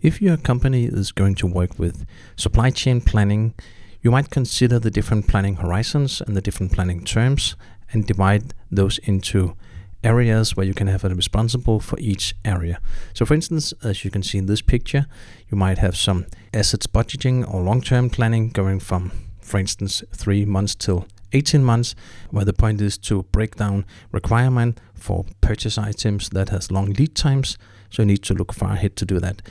If your company is going to work with supply chain planning, you might consider the different planning horizons and the different planning terms and divide those into areas where you can have a responsible for each area. So for instance, as you can see in this picture, you might have some assets budgeting or long-term planning going from, for instance, 3 months till 18 months, where the point is to break down requirement for purchase items that has long lead times. So you need to look far ahead to do that.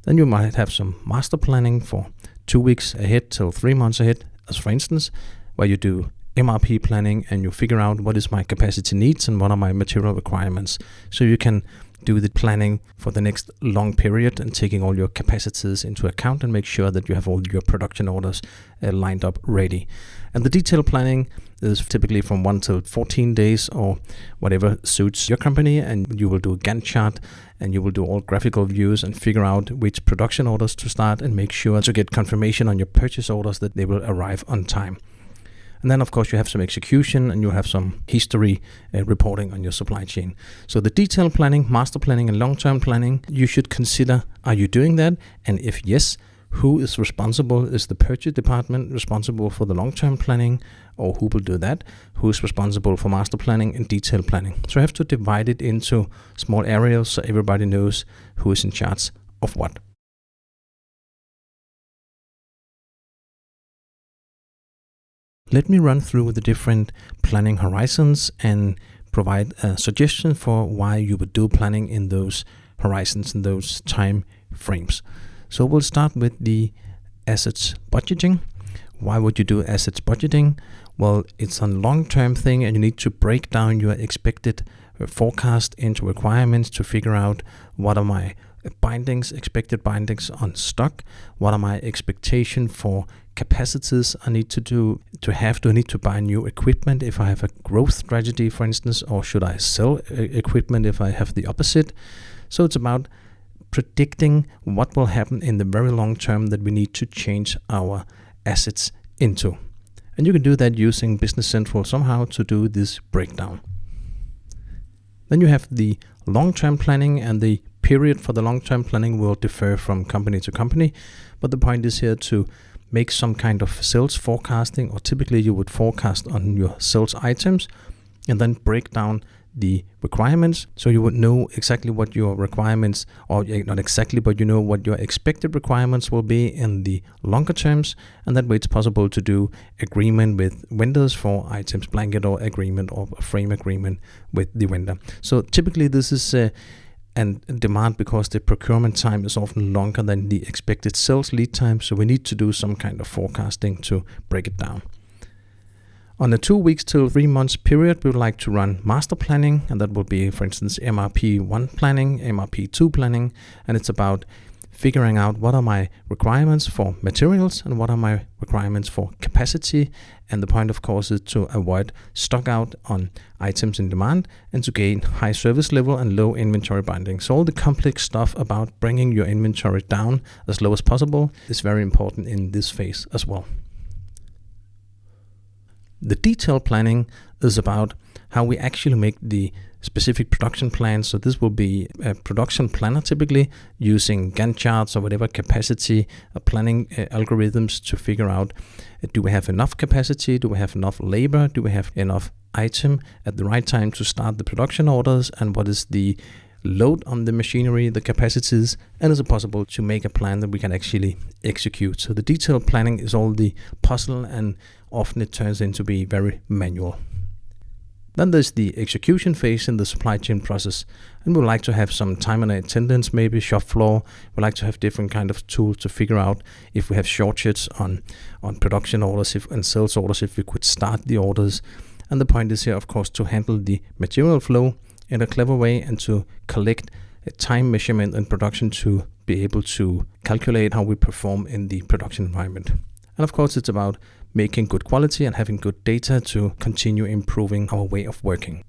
Then you might have some master planning for 2 weeks ahead till 3 months ahead, as for instance, where you do MRP planning and you figure out what is my capacity needs and what are my material requirements. So you can do the planning for the next long period and taking all your capacities into account and make sure that you have all your production orders lined up ready. And the detailed planning is typically from 1 to 14 days or whatever suits your company, and you will do a Gantt chart and you will do all graphical views and figure out which production orders to start and make sure to get confirmation on your purchase orders that they will arrive on time. And then, of course, you have some execution and you have some history reporting on your supply chain. So the detailed planning, master planning, and long-term planning, you should consider, are you doing that? And if yes, who is responsible? Is the purchase department responsible for the long-term planning, or who will do that? Who is responsible for master planning and detailed planning? So you have to divide it into small areas so everybody knows who is in charge of what. Let me run through the different planning horizons and provide a suggestion for why you would do planning in those horizons and those time frames. So we'll start with the assets budgeting. Why would you do assets budgeting? Well, it's a long-term thing and you need to break down your expected forecast into requirements to figure out what are my expected bindings on stock, what are my expectation for capacities I need do I need to buy new equipment if I have a growth strategy, for instance, or should I sell equipment if I have the opposite? So it's about predicting what will happen in the very long term that we need to change our assets into. And you can do that using Business Central somehow to do this breakdown. Then you have the long-term planning, and the period for the long-term planning will differ from company to company. But the point is here to make some kind of sales forecasting, or typically you would forecast on your sales items and then break down the requirements. So you would know exactly what your requirements, or not exactly, but you know what your expected requirements will be in the longer terms. And that way it's possible to do agreement with vendors for items, blanket or agreement or a frame agreement with the vendor. So typically this is and demand because the procurement time is often longer than the expected sales lead time. So we need to do some kind of forecasting to break it down. On a 2 weeks to 3 months period, we would like to run master planning, and that will be, for instance, MRP1 planning, MRP2 planning, and it's about figuring out what are my requirements for materials and what are my requirements for capacity. And the point, of course, is to avoid stock out on items in demand and to gain high service level and low inventory binding. So all the complex stuff about bringing your inventory down as low as possible is very important in this phase as well. The detailed planning is about how we actually make the specific production plan. So this will be a production planner, typically using Gantt charts or whatever capacity planning algorithms to figure out, do we have enough capacity? Do we have enough labor? Do we have enough item at the right time to start the production orders? And what is the load on the machinery, the capacities? And is it possible to make a plan that we can actually execute? So the detailed planning is all the puzzle, and often it turns into be very manual. Then there's the execution phase in the supply chain process, and we like to have some time and attendance, maybe shop floor. We like to have different kind of tools to figure out if we have shortages on production orders and sales orders, if we could start the orders. And the point is here, of course, to handle the material flow in a clever way and to collect a time measurement in production to be able to calculate how we perform in the production environment. And of course, it's about making good quality and having good data to continue improving our way of working.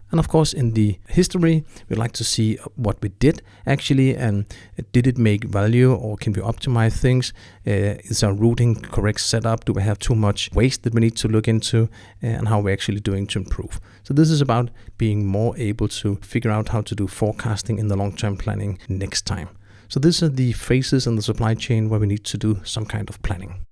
And of course, in the history, we'd like to see what we did actually, and did it make value, or can we optimize things? Is our routing correct setup? Do we have too much waste that we need to look into, and how we're actually doing to improve? So this is about being more able to figure out how to do forecasting in the long-term planning next time. So these are the phases in the supply chain where we need to do some kind of planning.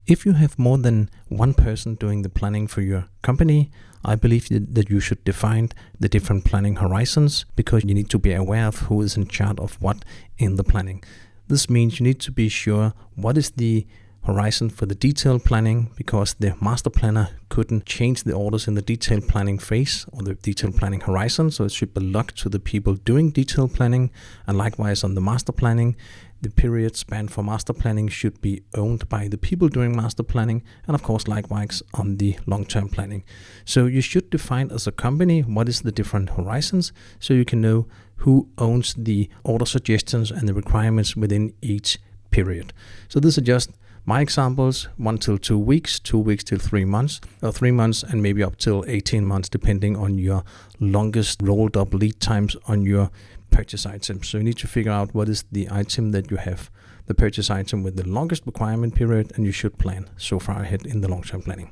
If you have more than one person doing the planning for your company, I believe that you should define the different planning horizons, because you need to be aware of who is in charge of what in the planning. This means you need to be sure what is the horizon for the detailed planning, because the master planner couldn't change the orders in the detailed planning phase or the detailed planning horizon, so it should be locked to the people doing detailed planning. And likewise on the master planning, the period span for master planning should be owned by the people doing master planning, and of course likewise on the long-term planning. So you should define as a company what is the different horizons, so you can know who owns the order suggestions and the requirements within each period. So these are just my examples: 1 till 2 weeks, 2 weeks till 3 months, or 3 months and maybe up till 18 months, depending on your longest rolled up lead times on your purchase items. So you need to figure out what is the item that you have, the purchase item with the longest requirement period, and you should plan so far ahead in the long-term planning.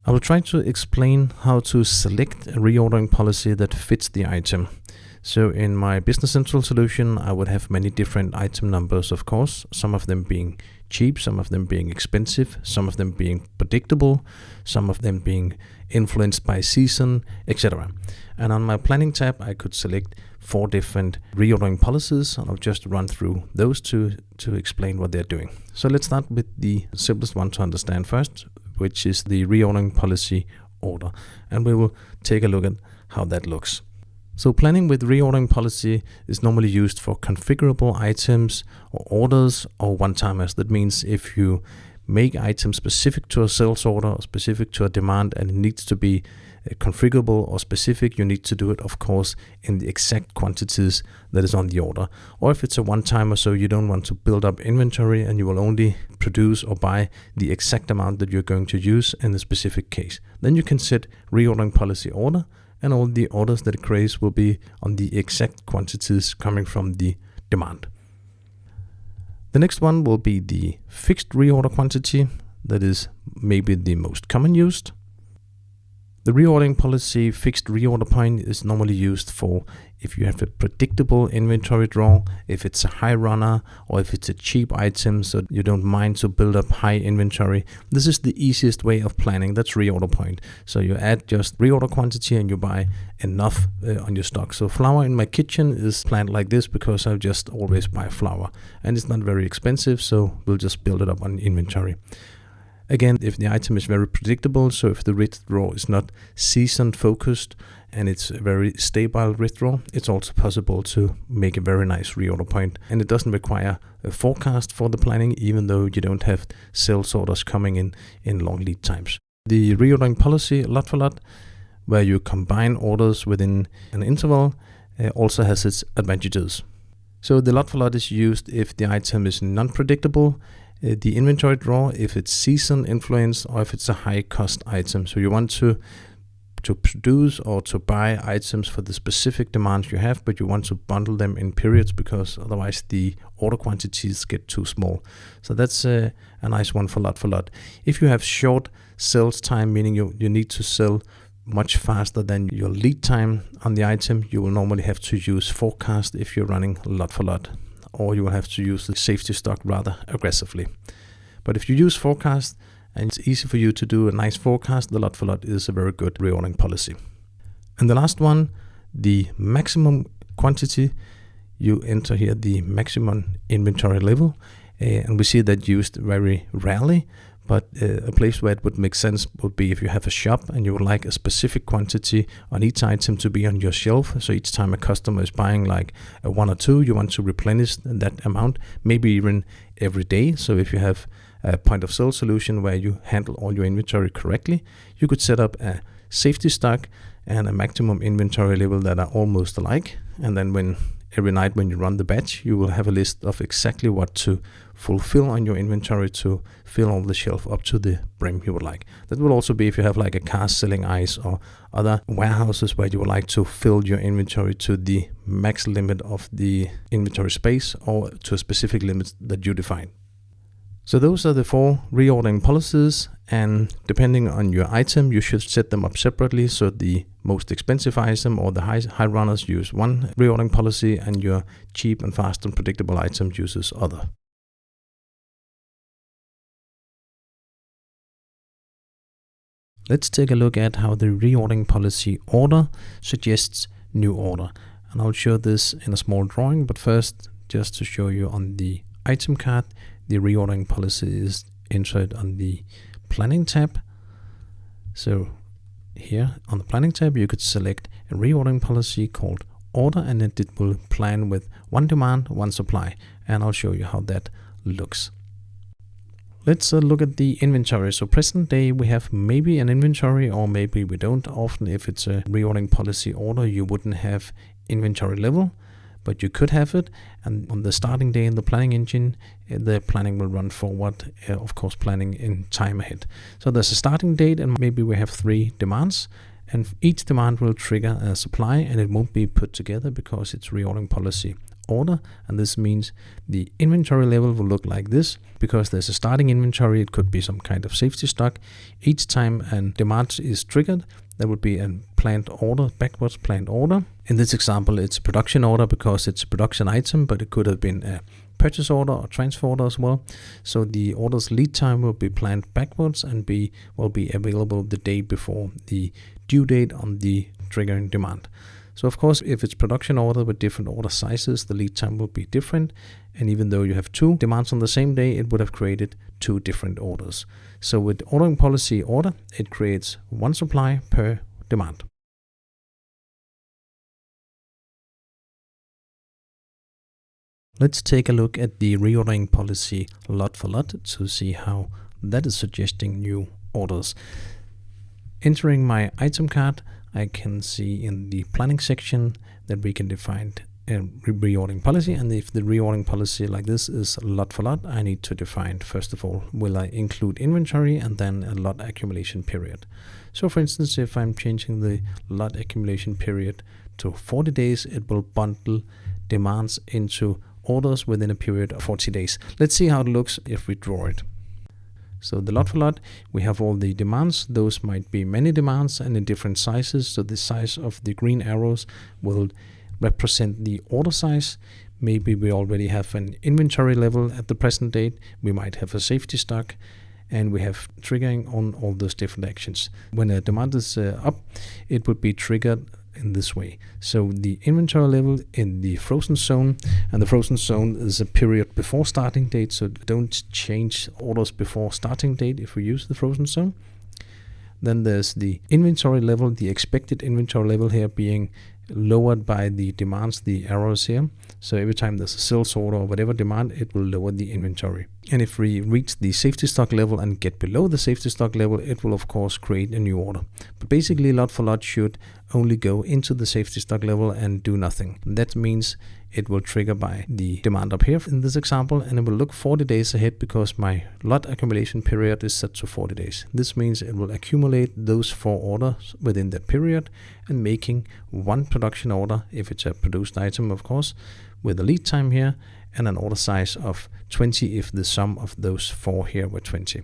I will try to explain how to select a reordering policy that fits the item. So in my Business Central solution, I would have many different item numbers, of course, some of them being cheap, some of them being expensive, some of them being predictable, some of them being influenced by season, etc. And on my planning tab, I could select 4 different reordering policies, and I'll just run through those to explain what they're doing. So let's start with the simplest one to understand first, which is the reordering policy order. And we will take a look at how that looks. So planning with reordering policy is normally used for configurable items or orders or one-timers. That means if you make items specific to a sales order or specific to a demand and it needs to be configurable or specific, you need to do it, of course, in the exact quantities that is on the order. Or if it's a one-timer, so you don't want to build up inventory and you will only produce or buy the exact amount that you're going to use in the specific case, then you can set reordering policy order, and all the orders that it creates will be on the exact quantities coming from the demand. The next one will be the fixed reorder quantity. That is maybe the most common used. The reordering policy fixed reorder point is normally used for if you have a predictable inventory draw, if it's a high runner, or if it's a cheap item, so you don't mind to build up high inventory. This is the easiest way of planning. That's reorder point. So you add just reorder quantity and you buy enough on your stock. So flour in my kitchen is planned like this because I just always buy flour and it's not very expensive, so we'll just build it up on inventory. Again, if the item is very predictable, so if the withdraw is not season focused and it's a very stable withdraw, it's also possible to make a very nice reorder point. And it doesn't require a forecast for the planning, even though you don't have sales orders coming in long lead times. The reordering policy, lot for lot, where you combine orders within an interval, also has its advantages. So the lot for lot is used if the item is non-predictable, the inventory draw if it's season influence, or if it's a high cost item. So you want to produce or to buy items for the specific demands you have, but you want to bundle them in periods because otherwise the order quantities get too small. So that's a nice one for lot. If you have short sales time, meaning you need to sell much faster than your lead time on the item, you will normally have to use forecast if you're running lot for lot, or you will have to use the safety stock rather aggressively. But if you use forecast and it's easy for you to do a nice forecast, the lot for lot is a very good reordering policy. And the last one, the maximum quantity, you enter here the maximum inventory level, and we see that used very rarely. But a place where it would make sense would be if you have a shop and you would like a specific quantity on each item to be on your shelf. So each time a customer is buying like a 1 or 2, you want to replenish that amount, maybe even every day. So if you have a point of sale solution where you handle all your inventory correctly, you could set up a safety stock and a maximum inventory level that are almost alike. And then every night when you run the batch, you will have a list of exactly what to fulfill on your inventory to fill all the shelf up to the brim you would like. That will also be if you have like a car selling ice or other warehouses where you would like to fill your inventory to the max limit of the inventory space or to a specific limit that you define. So those are the 4 reordering policies, and depending on your item, you should set them up separately. So the most expensive item or the high runners use one reordering policy, and your cheap and fast and predictable item uses other. Let's take a look at how the reordering policy order suggests new order. And I'll show this in a small drawing, but first, just to show you on the item card, the reordering policy is entered on the planning tab. So here on the planning tab, you could select a reordering policy called order, and then it will plan with one demand, one supply. And I'll show you how that looks. Let's look at the inventory. So present day, we have maybe an inventory or maybe we don't. Often if it's a reordering policy order, you wouldn't have inventory level, but you could have it. And on the starting day in the planning engine, the planning will run forward, of course, planning in time ahead. So there's a starting date, and maybe we have 3 demands, and each demand will trigger a supply, and it won't be put together because it's reordering policy order. And this means the inventory level will look like this. Because there's a starting inventory, it could be some kind of safety stock. Each time a demand is triggered, there would be a planned order, backwards planned order. In this example, it's a production order because it's a production item, but it could have been a purchase order or transfer order as well. So the order's lead time will be planned backwards and will be available the day before the due date on the triggering demand. So of course, if it's production order with different order sizes, the lead time will be different. And even though you have 2 demands on the same day, it would have created 2 different orders. So with ordering policy order, it creates 1 supply per demand. Let's take a look at the reordering policy lot for lot to see how that is suggesting new orders. Entering my item card, I can see in the planning section that we can define a reordering policy. And if the reordering policy like this is lot for lot, I need to define, first of all, will I include inventory and then a lot accumulation period. So for instance, if I'm changing the lot accumulation period to 40 days, it will bundle demands into orders within a period of 40 days. Let's see how it looks if we draw it. So the lot for lot, we have all the demands. Those might be many demands and in different sizes. So the size of the green arrows will represent the order size. Maybe we already have an inventory level at the present date. We might have a safety stock, and we have triggering on all those different actions. When a demand is up, it would be triggered in this way. So the inventory level in the frozen zone, and the frozen zone is a period before starting date, so don't change orders before starting date if we use the frozen zone. Then there's the inventory level, the expected inventory level here being lowered by the demands, the arrows here. So every time there's a sales order or whatever demand, it will lower the inventory. And if we reach the safety stock level and get below the safety stock level, it will of course create a new order. But basically lot for lot should only go into the safety stock level and do nothing. That means it will trigger by the demand up here in this example, and it will look 40 days ahead because my lot accumulation period is set to 40 days. This means it will accumulate those 4 orders within that period and making 1 production order, if it's a produced item of course, with a lead time here and an order size of 20 if the sum of those 4 here were 20.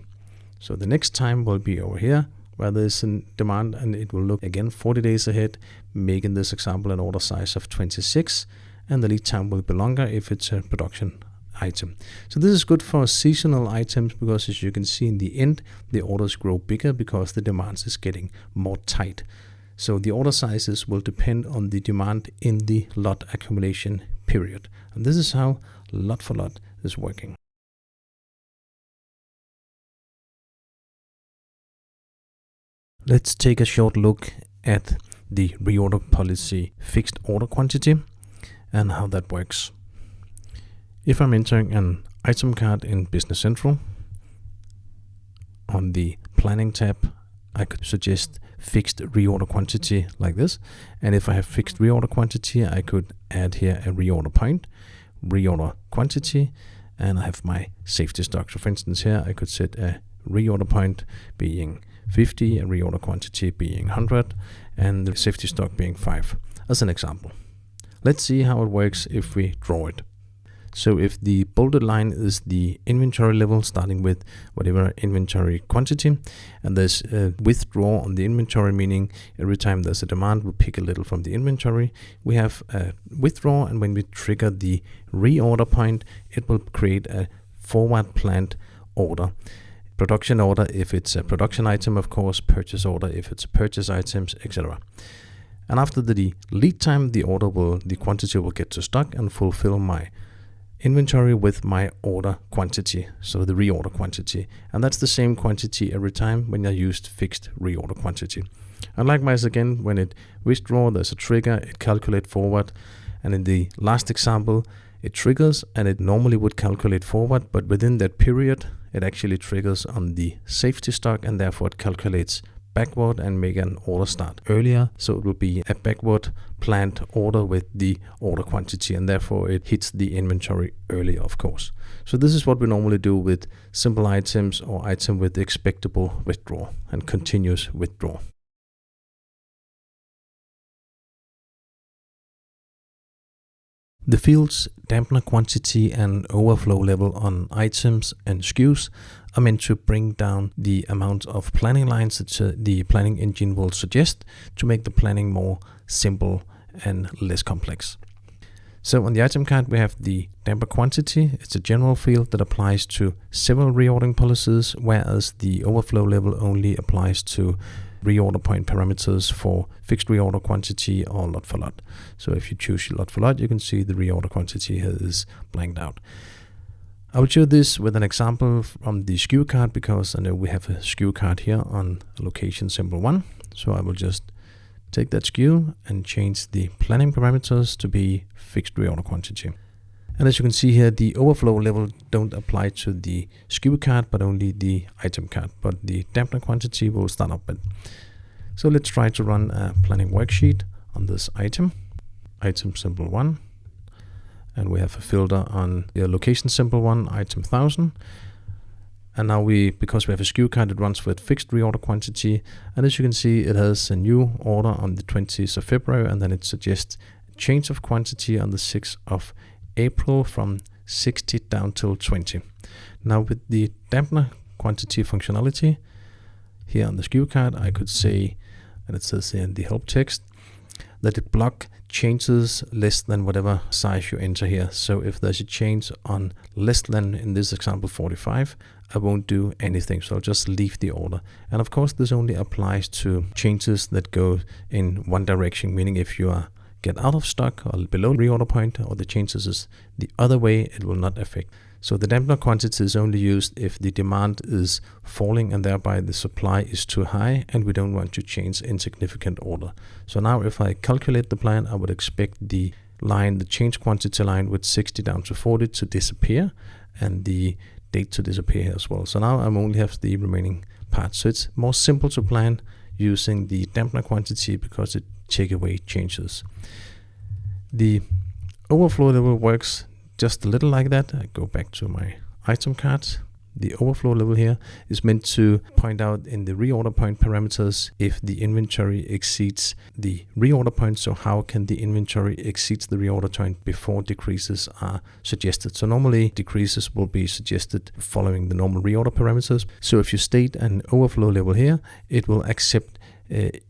So the next time will be over here where there's a demand, and it will look again 40 days ahead, making this example an order size of 26, and the lead time will be longer if it's a production item. So this is good for seasonal items because, as you can see in the end, the orders grow bigger because the demand is getting more tight. So the order sizes will depend on the demand in the lot accumulation period. And this is how lot for lot is working. Let's take a short look at the reorder policy fixed order quantity and how that works. If I'm entering an item card in Business Central, on the planning tab, I could suggest fixed reorder quantity like this. And if I have fixed reorder quantity, I could add here a reorder point, reorder quantity, and I have my safety stock. So for instance here, I could set a reorder point being 50, a reorder quantity being 100, and the safety stock being 5 as an example. Let's see how it works if we draw it. So if the bolded line is the inventory level, starting with whatever inventory quantity, and there's a withdraw on the inventory, meaning every time there's a demand, we pick a little from the inventory. We have a withdraw, and when we trigger the reorder point, it will create a forward planned order. Production order if it's a production item, of course, purchase order if it's purchase items, etc. And after the lead time, the quantity will get to stock and fulfill my inventory with my order quantity, so the reorder quantity. And that's the same quantity every time when I used fixed reorder quantity. And likewise again, when it withdraw, there's a trigger, it calculate forward. And in the last example, it triggers and it normally would calculate forward, but within that period, it actually triggers on the safety stock, and therefore it calculates backward and make an order start earlier. So it will be a backward planned order with the order quantity, and therefore it hits the inventory earlier, of course. So this is what we normally do with simple items or item with expectable withdrawal and continuous withdrawal. The fields dampener quantity and overflow level on items and SKUs are meant to bring down the amount of planning lines that the planning engine will suggest to make the planning more simple and less complex. So on the item card, we have the damper quantity. It's a general field that applies to several reordering policies, whereas the overflow level only applies to reorder point parameters for fixed reorder quantity or lot for lot. So if you choose lot for lot, you can see the reorder quantity here is blanked out. I will show this with an example from the SKU card, because I know we have a SKU card here on location symbol 1. So I will just take that SKU and change the planning parameters to be fixed reorder quantity. And as you can see here, the overflow level don't apply to the SKU card, but only the item card. But the dampener quantity will start up with. So let's try to run a planning worksheet on this item symbol 1. And we have a filter on the location symbol 1, item 1000. And now because we have a SKU card, it runs with fixed reorder quantity. And as you can see, it has a new order on the 20th of February, and then it suggests a change of quantity on the 6th of April from 60 down till 20. Now with the dampener quantity functionality here on the SKU card, I could say, and it says in the help text, that it block changes less than whatever size you enter here. So if there's a change on less than, in this example, 45, I won't do anything. So I'll just leave the order. And of course, this only applies to changes that go in one direction, meaning if you get out of stock or below reorder point, or the changes is the other way, it will not affect. So the dampener quantity is only used if the demand is falling and thereby the supply is too high and we don't want to change insignificant order. So now if I calculate the plan, I would expect the change quantity line with 60 down to 40 to disappear and the date to disappear as well. So now I only have the remaining parts. So it's more simple to plan using the dampener quantity because it takes away changes. The overflow level works just a little like that. I go back to my item card. The overflow level here is meant to point out in the reorder point parameters if the inventory exceeds the reorder point. So how can the inventory exceed the reorder point before decreases are suggested? So normally decreases will be suggested following the normal reorder parameters. So if you state an overflow level here, it will accept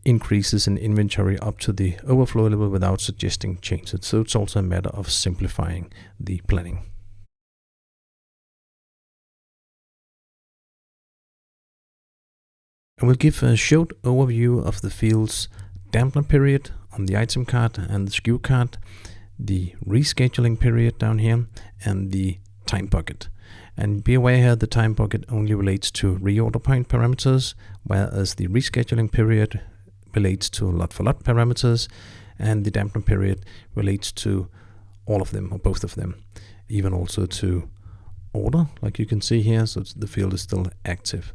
increases in inventory up to the overflow level without suggesting changes. So it's also a matter of simplifying the planning. I will give a short overview of the fields dampener period on the item card and the SKU card, the rescheduling period down here, and the time bucket. And be aware here the time bucket only relates to reorder point parameters, whereas the rescheduling period relates to lot for lot parameters, and the dampener period relates to all of them or both of them, even also to order, like you can see here. So the field is still active.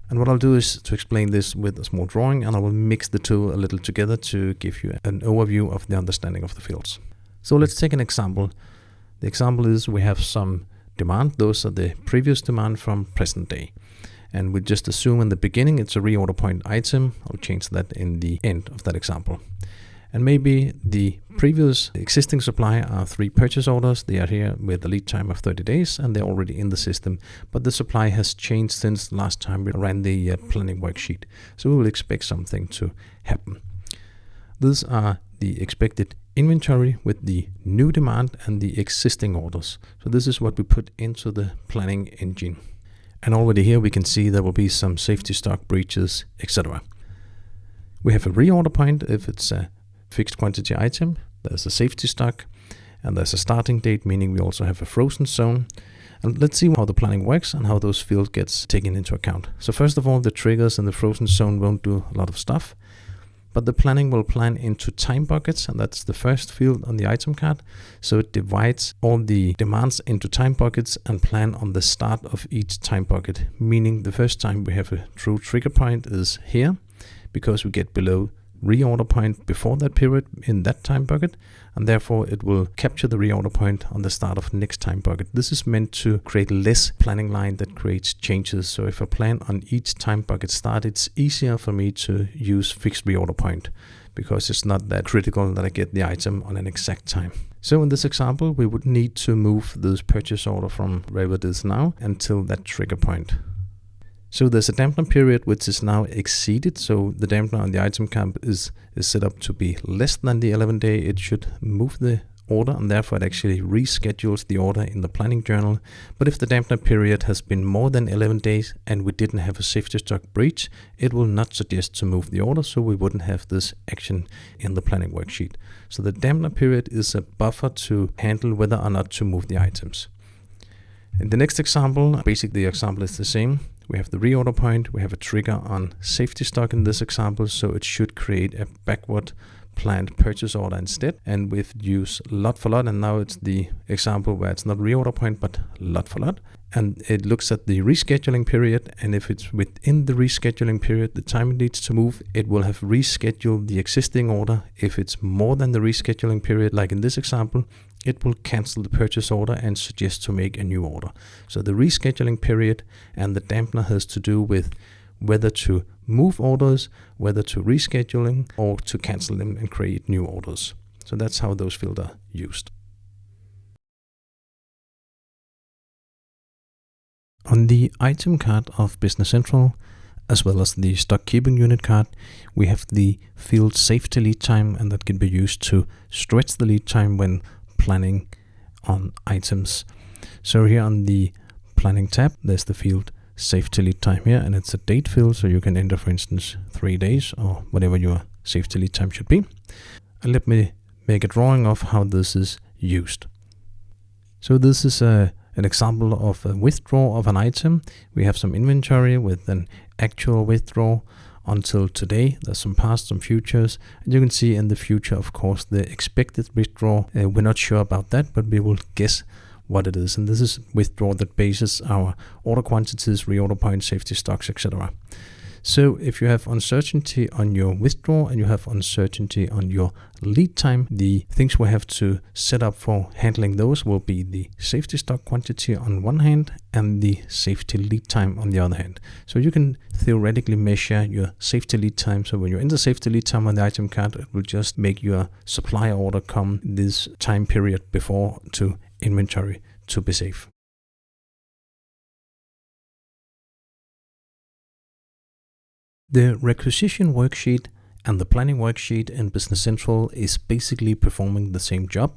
And what I'll do is to explain this with a small drawing, and I will mix the two a little together to give you an overview of the understanding of the fields. So let's take an example. The example is we have some demand. Those are the previous demand from present day. And we just assume in the beginning it's a reorder point item. I'll change that in the end of that example. And maybe the previous existing supply are 3 purchase orders. They are here with a lead time of 30 days and they're already in the system. But the supply has changed since last time we ran the planning worksheet. So we will expect something to happen. These are the expected inventory with the new demand and the existing orders. So this is what we put into the planning engine. And already here we can see there will be some safety stock breaches, etc. We have a reorder point if it's a fixed quantity item. There's a safety stock and there's a starting date, meaning we also have a frozen zone. And let's see how the planning works and how those fields gets taken into account. So first of all, the triggers and the frozen zone won't do a lot of stuff, but the planning will plan into time buckets, and that's the first field on the item card. So it divides all the demands into time buckets and plan on the start of each time bucket, meaning the first time we have a true trigger point is here, because we get below reorder point before that period in that time bucket, and therefore it will capture the reorder point on the start of next time bucket. This is meant to create less planning line that creates changes. So if I plan on each time bucket start, it's easier for me to use fixed reorder point because it's not that critical that I get the item on an exact time. So in this example, we would need to move this purchase order from wherever it is now until that trigger point. So there's a dampener period which is now exceeded. So the dampener on the item card is set up to be less than the 11 day. It should move the order and therefore it actually reschedules the order in the planning journal. But if the dampener period has been more than 11 days and we didn't have a safety stock breach, it will not suggest to move the order, so we wouldn't have this action in the planning worksheet. So the dampener period is a buffer to handle whether or not to move the items. In the next example, basically the example is the same. We have the reorder point, we have a trigger on safety stock in this example, so it should create a backward planned purchase order instead, and we've used lot for lot, and now it's the example where it's not reorder point but lot for lot, and it looks at the rescheduling period, and if it's within the rescheduling period the time it needs to move, it will have rescheduled the existing order. If it's more than the rescheduling period, like in this example, it will cancel the purchase order and suggest to make a new order. So the rescheduling period and the dampener has to do with whether to move orders, whether to rescheduling, or to cancel them and create new orders. So that's how those fields are used. On the item card of Business Central, as well as the stock keeping unit card, we have the field safety lead time, and that can be used to stretch the lead time when planning on items. So here on the planning tab, there's the field safety lead time here, and it's a date field, so you can enter, for instance, 3 days or whatever your safety lead time should be. And let me make a drawing of how this is used. So this is an example of a withdrawal of an item. We have some inventory with an actual withdrawal until today. There's some past, some futures, and you can see in the future, of course, the expected withdrawal. We're not sure about that, but we will guess what it is, and this is withdrawal that bases our order quantities, reorder points, safety stocks, etc. So if you have uncertainty on your withdrawal and you have uncertainty on your lead time, the things we have to set up for handling those will be the safety stock quantity on one hand and the safety lead time on the other hand. So you can theoretically measure your safety lead time. So when you enter safety lead time on the item card, it will just make your supplier order come this time period before to inventory to be safe. The requisition worksheet and the planning worksheet in Business Central is basically performing the same job.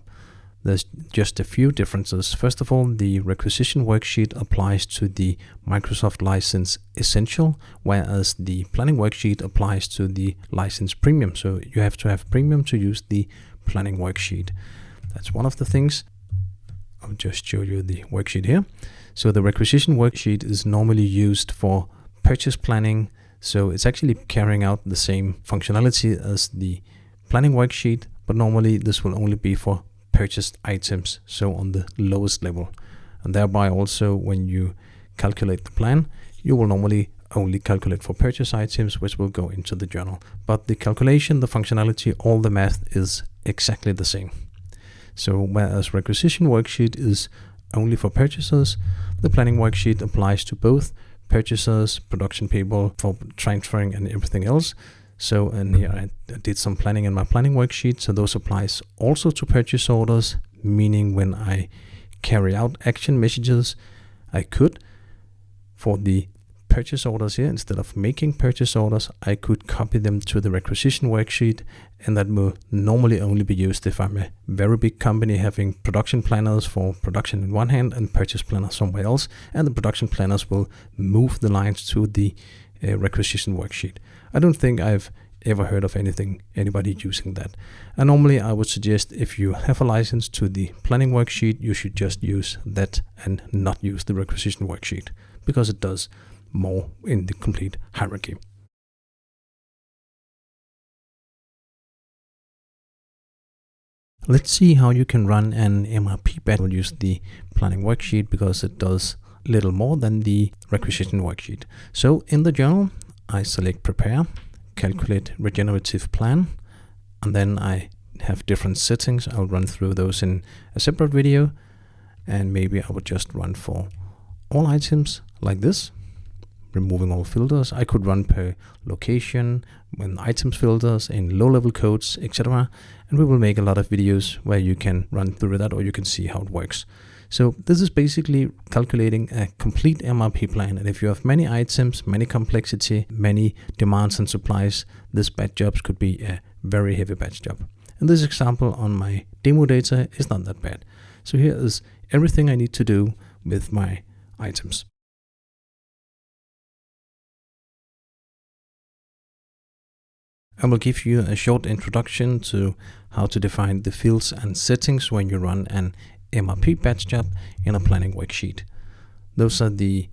There's just a few differences. First of all, the requisition worksheet applies to the Microsoft license Essential, whereas the planning worksheet applies to the license Premium. So you have to have Premium to use the planning worksheet. That's one of the things. I'll just show you the worksheet here. So the requisition worksheet is normally used for purchase planning. So it's actually carrying out the same functionality as the planning worksheet, but normally this will only be for purchased items, so on the lowest level. And thereby also when you calculate the plan, you will normally only calculate for purchase items, which will go into the journal. But the calculation, the functionality, all the math is exactly the same. So whereas requisition worksheet is only for purchasers, the planning worksheet applies to both purchasers, production people for transferring and everything else. So, and here I did some planning in my planning worksheet. So those applies also to purchase orders, meaning when I carry out action messages, I could, for the purchase orders here, instead of making purchase orders, I could copy them to the requisition worksheet, and that will normally only be used if I'm a very big company having production planners for production in one hand and purchase planners somewhere else, and the production planners will move the lines to the requisition worksheet. I don't think I've ever heard of anybody using that. And normally I would suggest, if you have a license to the planning worksheet, you should just use that and not use the requisition worksheet, because it does more in the complete hierarchy. Let's see how you can run an MRP batch. We'll use the planning worksheet because it does little more than the requisition worksheet. So in the journal, I select prepare, calculate regenerative plan, and then I have different settings. I'll run through those in a separate video, and maybe I would just run for all items like this, removing all filters. I could run per location, when items filters, in low-level codes, etc. And we will make a lot of videos where you can run through that, or you can see how it works. So this is basically calculating a complete MRP plan. And if you have many items, many complexity, many demands and supplies, this batch jobs could be a very heavy batch job. And this example on my demo data is not that bad. So here is everything I need to do with my items. I will give you a short introduction to how to define the fields and settings when you run an MRP batch job in a planning worksheet. Those are the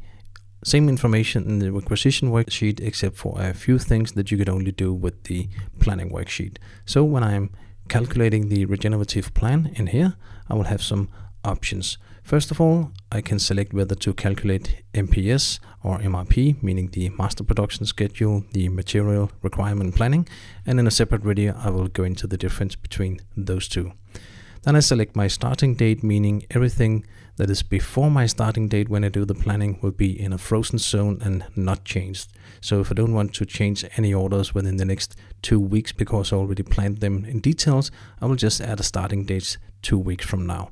same information in the requisition worksheet, except for a few things that you could only do with the planning worksheet. So when I'm calculating the regenerative plan in here, I will have some options. First of all, I can select whether to calculate MPS or MRP, meaning the master production schedule, the material requirement planning, and in a separate video I will go into the difference between those two. Then I select my starting date, meaning everything that is before my starting date when I do the planning will be in a frozen zone and not changed. So if I don't want to change any orders within the next 2 weeks because I already planned them in details, I will just add a starting date 2 weeks from now.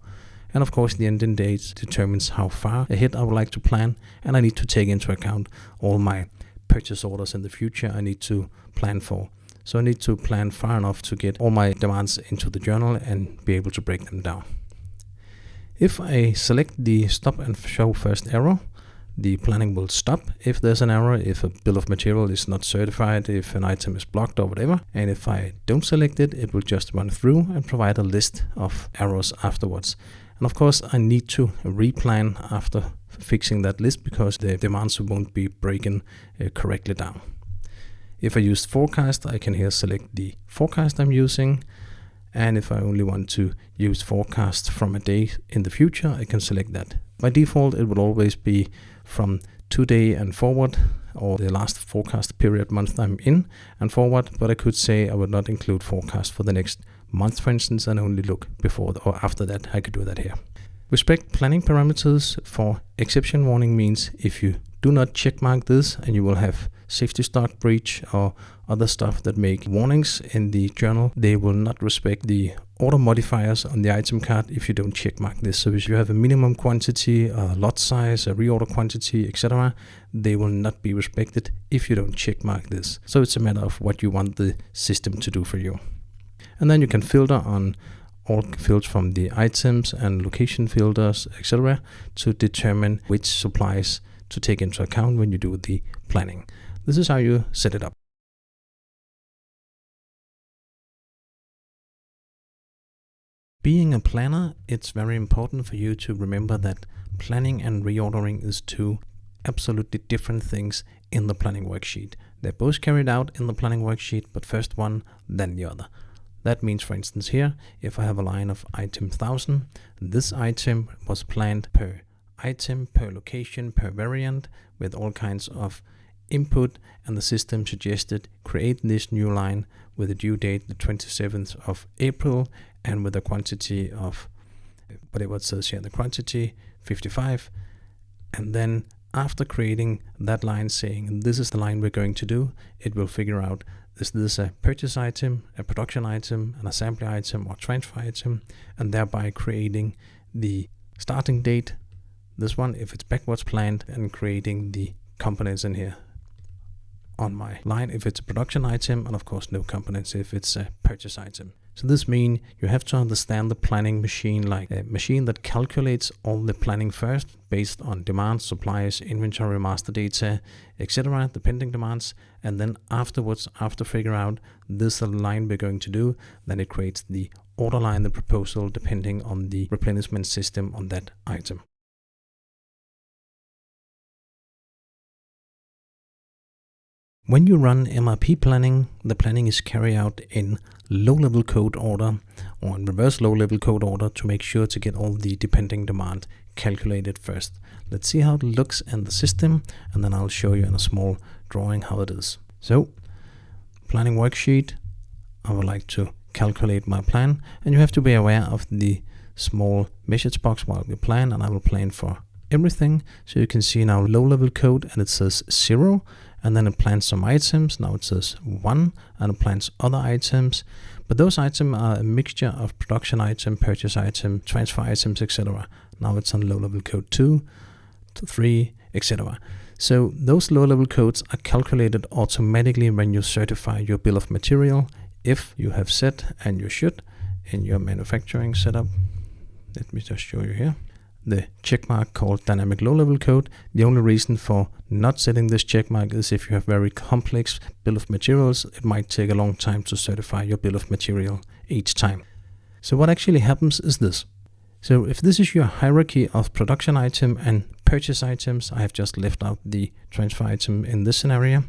And of course the ending date determines how far ahead I would like to plan, and I need to take into account all my purchase orders in the future I need to plan for. So I need to plan far enough to get all my demands into the journal and be able to break them down. If I select the stop and show first error, the planning will stop if there's an error, if a bill of material is not certified, if an item is blocked or whatever. And if I don't select it, it will just run through and provide a list of errors afterwards. And of course I need to replan after fixing that list, because the demands won't be broken correctly down. If I use forecast, I can here select the forecast I'm using. And if I only want to use forecast from a day in the future, I can select that. By default, it will always be from today and forward, or the last forecast period month I'm in and forward. But I could say I would not include forecast for the next month, for instance, and only look before or after that. I could do that here. Respect planning parameters for exception warning means if you do not checkmark this, and you will have safety stock breach or other stuff that make warnings in the journal, they will not respect the order modifiers on the item card if you don't checkmark this. So if you have a minimum quantity, a lot size, a reorder quantity, etc., they will not be respected if you don't checkmark this. So it's a matter of what you want the system to do for you. And then you can filter on all fields from the items and location filters, etc., to determine which supplies to take into account when you do the planning. This is how you set it up. Being a planner, it's very important for you to remember that planning and reordering is two absolutely different things in the planning worksheet. They're both carried out in the planning worksheet, but first one, then the other. That means, for instance, here, if I have a line of item 1000, this item was planned per item, per location, per variant, with all kinds of input, and the system suggested create this new line with a due date the 27th of April and with a quantity of whatever it says here, the quantity 55. And then after creating that line saying this is the line we're going to do, it will figure out is this a purchase item, a production item, an assembly item, or transfer item, and thereby creating the starting date, this one if it's backwards planned, and creating the components in here on my line if it's a production item, and of course no components if it's a purchase item. So this means you have to understand the planning machine like a machine that calculates all the planning first based on demand, supplies, inventory, master data, etc., the pending demands, and then afterwards, after figure out this is the line we're going to do, then it creates the order line, the proposal, depending on the replenishment system on that item. When you run MRP planning, the planning is carried out in low-level code order or in reverse low-level code order to make sure to get all the depending demand calculated first. Let's see how it looks in the system, and then I'll show you in a small drawing how it is. So, planning worksheet, I would like to calculate my plan, and you have to be aware of the small message box while we plan, and I will plan for everything. So you can see now low-level code, and it says 0. And then it plans some items. Now it says 1, and it plans other items. But those items are a mixture of production item, purchase item, transfer items, etc. Now it's on low-level code 2 to 3, etc. So those low-level codes are calculated automatically when you certify your bill of material, if you have set, and you should, in your manufacturing setup. Let me just show you here. The checkmark called dynamic low-level code. The only reason for not setting this checkmark is if you have very complex bill of materials, it might take a long time to certify your bill of material each time. So what actually happens is this. So if this is your hierarchy of production item and purchase items, I have just left out the transfer item in this scenario.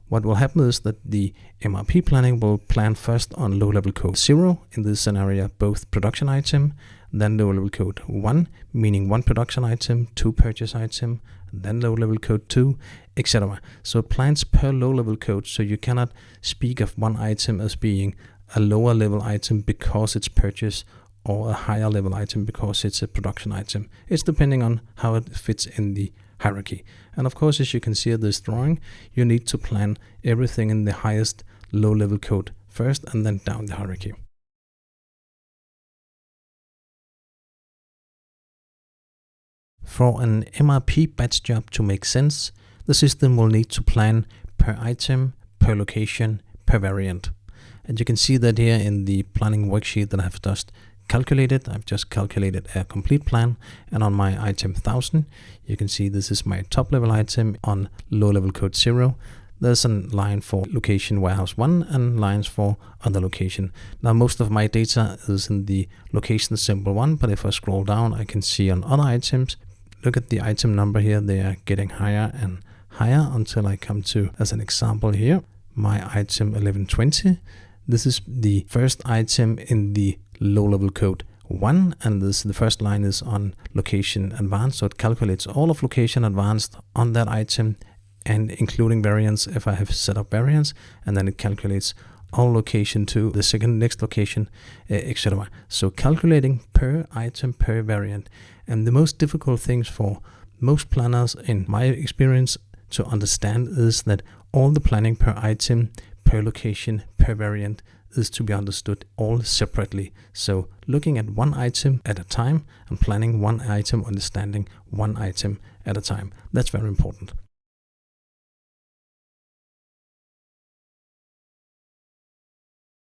What will happen is that the MRP planning will plan first on low-level code 0, in this scenario both production item, then low-level code 1, meaning 1 production item, 2 purchase item, then low-level code 2, etc. So it plans per low-level code, so you cannot speak of one item as being a lower level item because it's purchase, or a higher level item because it's a production item. It's depending on how it fits in the hierarchy. And of course, as you can see in this drawing, you need to plan everything in the highest low-level code first and then down the hierarchy. For an MRP batch job to make sense, the system will need to plan per item, per location, per variant. And you can see that here in the planning worksheet that I've just calculated. I've just calculated a complete plan, and on my item 1000, you can see this is my top level item on low level code 0. There's a line for location warehouse 1 and lines for other location. Now most of my data is in the location symbol 1, but if I scroll down, I can see on other items, look at the item number here, they are getting higher and higher until I come to, as an example here, my item 1120. This is the first item in the low level code 1, and the first line is on location advanced, so it calculates all of location advanced on that item and including variants if I have set up variants, and then it calculates all location to the next location, etc. So calculating per item per variant. And the most difficult things for most planners in my experience to understand is that all the planning per item, per location, per variant is to be understood all separately. So looking at one item at a time and planning one item, understanding one item at a time. That's very important.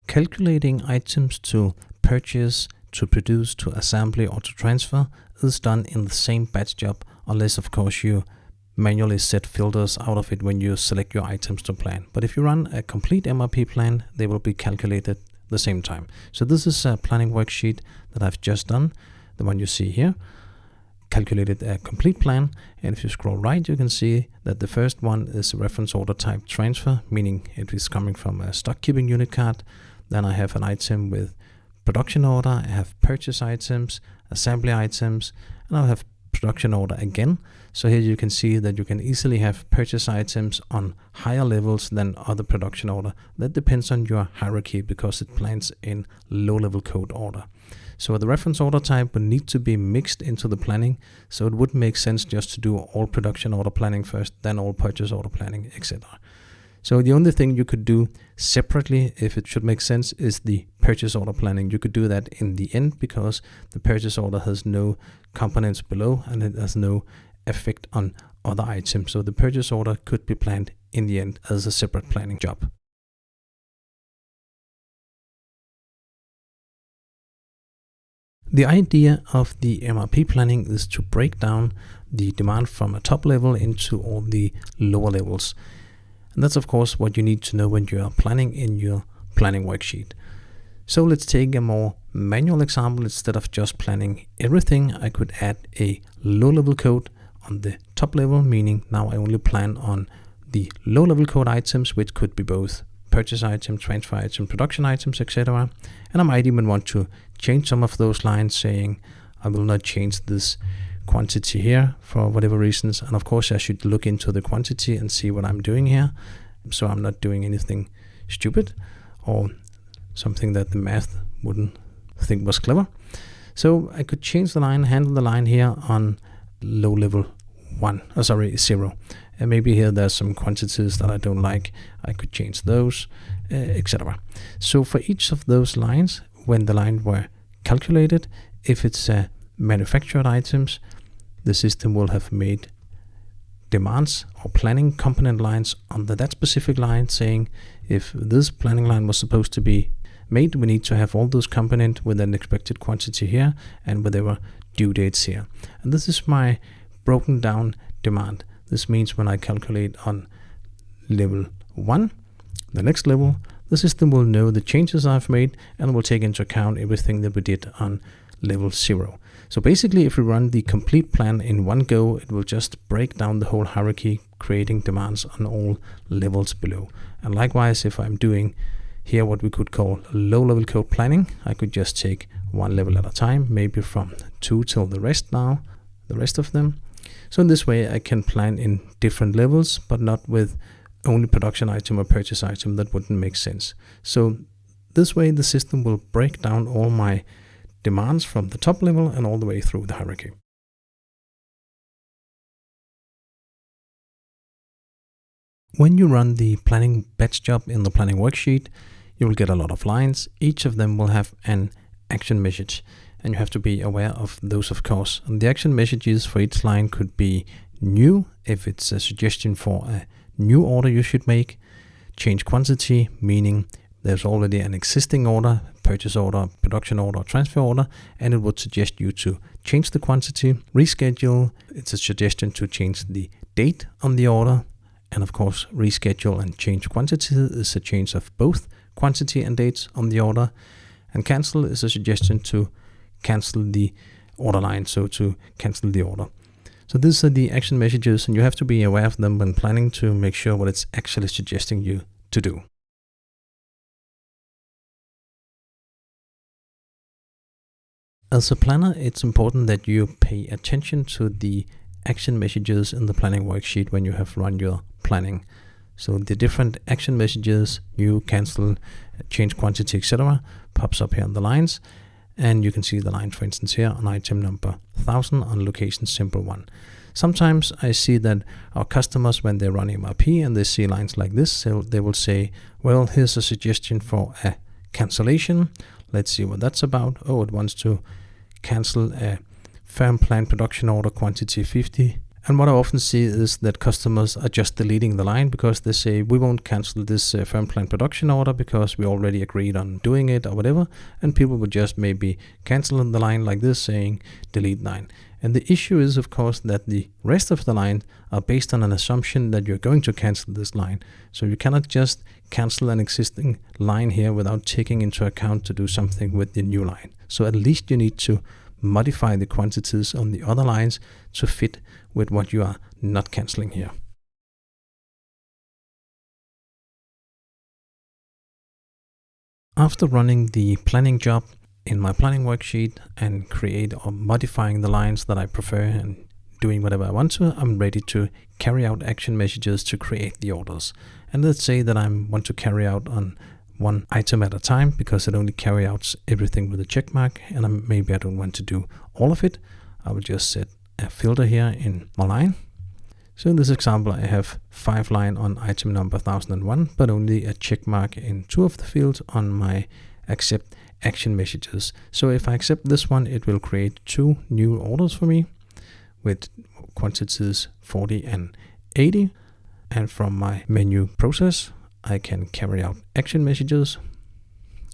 Calculating items to purchase, to produce, to assembly, or to transfer is done in the same batch job, unless of course you manually set filters out of it when you select your items to plan. But if you run a complete MRP plan, they will be calculated the same time. So this is a planning worksheet that I've just done, the one you see here, calculated a complete plan. And if you scroll right, you can see that the first one is a reference order type transfer, meaning it is coming from a stock keeping unit card. Then I have an item with production order, I have purchase items, assembly items, and I'll have production order again. So here you can see that you can easily have purchase items on higher levels than other production order. That depends on your hierarchy because it plans in low level code order. So the reference order type would need to be mixed into the planning. So it wouldn't make sense just to do all production order planning first, then all purchase order planning, etc. So the only thing you could do separately, if it should make sense, is the purchase order planning. You could do that in the end because the purchase order has no components below and it has no effect on other items. So the purchase order could be planned in the end as a separate planning job. The idea of the MRP planning is to break down the demand from a top level into all the lower levels. And that's of course what you need to know when you are planning in your planning worksheet. So let's take a more manual example. Instead of just planning everything, I could add a low-level code on the top level, meaning now I only plan on the low-level code items, which could be both purchase items, transfer items, production items, etc. And I might even want to change some of those lines, saying I will not change this quantity here for whatever reasons. And of course I should look into the quantity and see what I'm doing here, so I'm not doing anything stupid or something that the math wouldn't think was clever. So I could change the line, handle the line here on low level 0. And maybe here there's some quantities that I don't like. I could change those, etc. So for each of those lines, when the line were calculated, if it's manufactured items, the system will have made demands or planning component lines under that specific line, saying if this planning line was supposed to be made, we need to have all those components with an expected quantity here and with their due dates here. And this is my broken down demand. This means when I calculate on level 1, the next level, the system will know the changes I've made and will take into account everything that we did on level 0. So basically, if we run the complete plan in one go, it will just break down the whole hierarchy, creating demands on all levels below. And likewise, if I'm doing here what we could call low-level code planning, I could just take one level at a time, maybe from 2 till the rest of them. So in this way, I can plan in different levels, but not with only production item or purchase item. That wouldn't make sense. So this way, the system will break down all my demands from the top level and all the way through the hierarchy. When you run the planning batch job in the planning worksheet, you will get a lot of lines. Each of them will have an action message, and you have to be aware of those, of course. And the action messages for each line could be new, if it's a suggestion for a new order you should make; change quantity, meaning there's already an existing order, purchase order, production order, transfer order, and it would suggest you to change the quantity; reschedule, it's a suggestion to change the date on the order; and of course, reschedule and change quantity is a change of both quantity and dates on the order; and cancel is a suggestion to cancel the order line, so to cancel the order. So these are the action messages, and you have to be aware of them when planning to make sure what it's actually suggesting you to do. As a planner, it's important that you pay attention to the action messages in the planning worksheet when you have run your planning. So the different action messages, new, cancel, change quantity, etc., pops up here on the lines. And you can see the line, for instance, here on item number 1000 on location symbol 1. Sometimes I see that our customers, when they run MRP and they see lines like this, so they will say, well, here's a suggestion for a cancellation. Let's see what that's about. Oh, it wants to cancel a firm plan production order quantity 50. And what I often see is that customers are just deleting the line because they say, we won't cancel this firm plan production order because we already agreed on doing it or whatever. And people would just maybe cancel the line like this, saying delete line. And the issue is, of course, that the rest of the line are based on an assumption that you're going to cancel this line. So you cannot just cancel an existing line here without taking into account to do something with the new line. So at least you need to modify the quantities on the other lines to fit with what you are not canceling here. After running the planning job in my planning worksheet and create or modifying the lines that I prefer and doing whatever I want to, I'm ready to carry out action messages to create the orders. And let's say that I want to carry out on one item at a time because it only carry out everything with a check mark, and maybe I don't want to do all of it. I will just set a filter here in my line. So in this example, I have 5 line on item number 1001, but only a check mark in 2 of the fields on my accept action messages. So if I accept this one, it will create 2 new orders for me with quantities 40 and 80. And from my menu process, I can carry out action messages.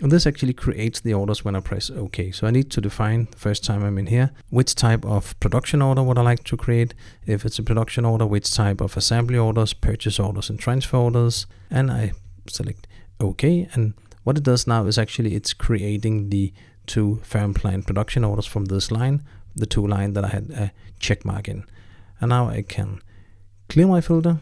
And this actually creates the orders when I press OK. So I need to define, the first time I'm in here, which type of production order would I like to create. If it's a production order, which type of assembly orders, purchase orders, and transfer orders. And I select OK. And what it does now is actually it's creating the 2 firm plan production orders from this line, the 2 line that I had a check mark in. And now I can clear my filter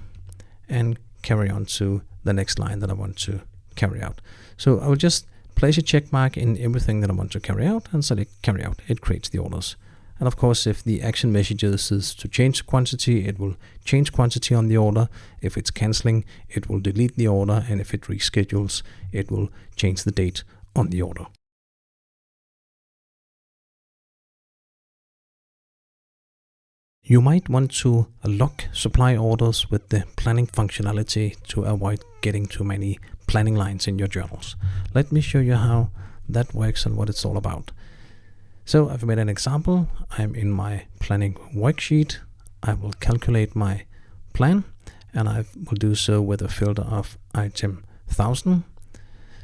and carry on to the next line that I want to carry out. So I will just place a check mark in everything that I want to carry out and select carry out. It creates the orders. And of course, if the action messages is to change quantity, it will change quantity on the order. If it's canceling, it will delete the order. And if it reschedules, it will change the date on the order. You might want to lock supply orders with the planning functionality to avoid getting too many planning lines in your journals. Let me show you how that works and what it's all about. So I've made an example. I'm in my planning worksheet. I will calculate my plan, and I will do so with a filter of item 1000.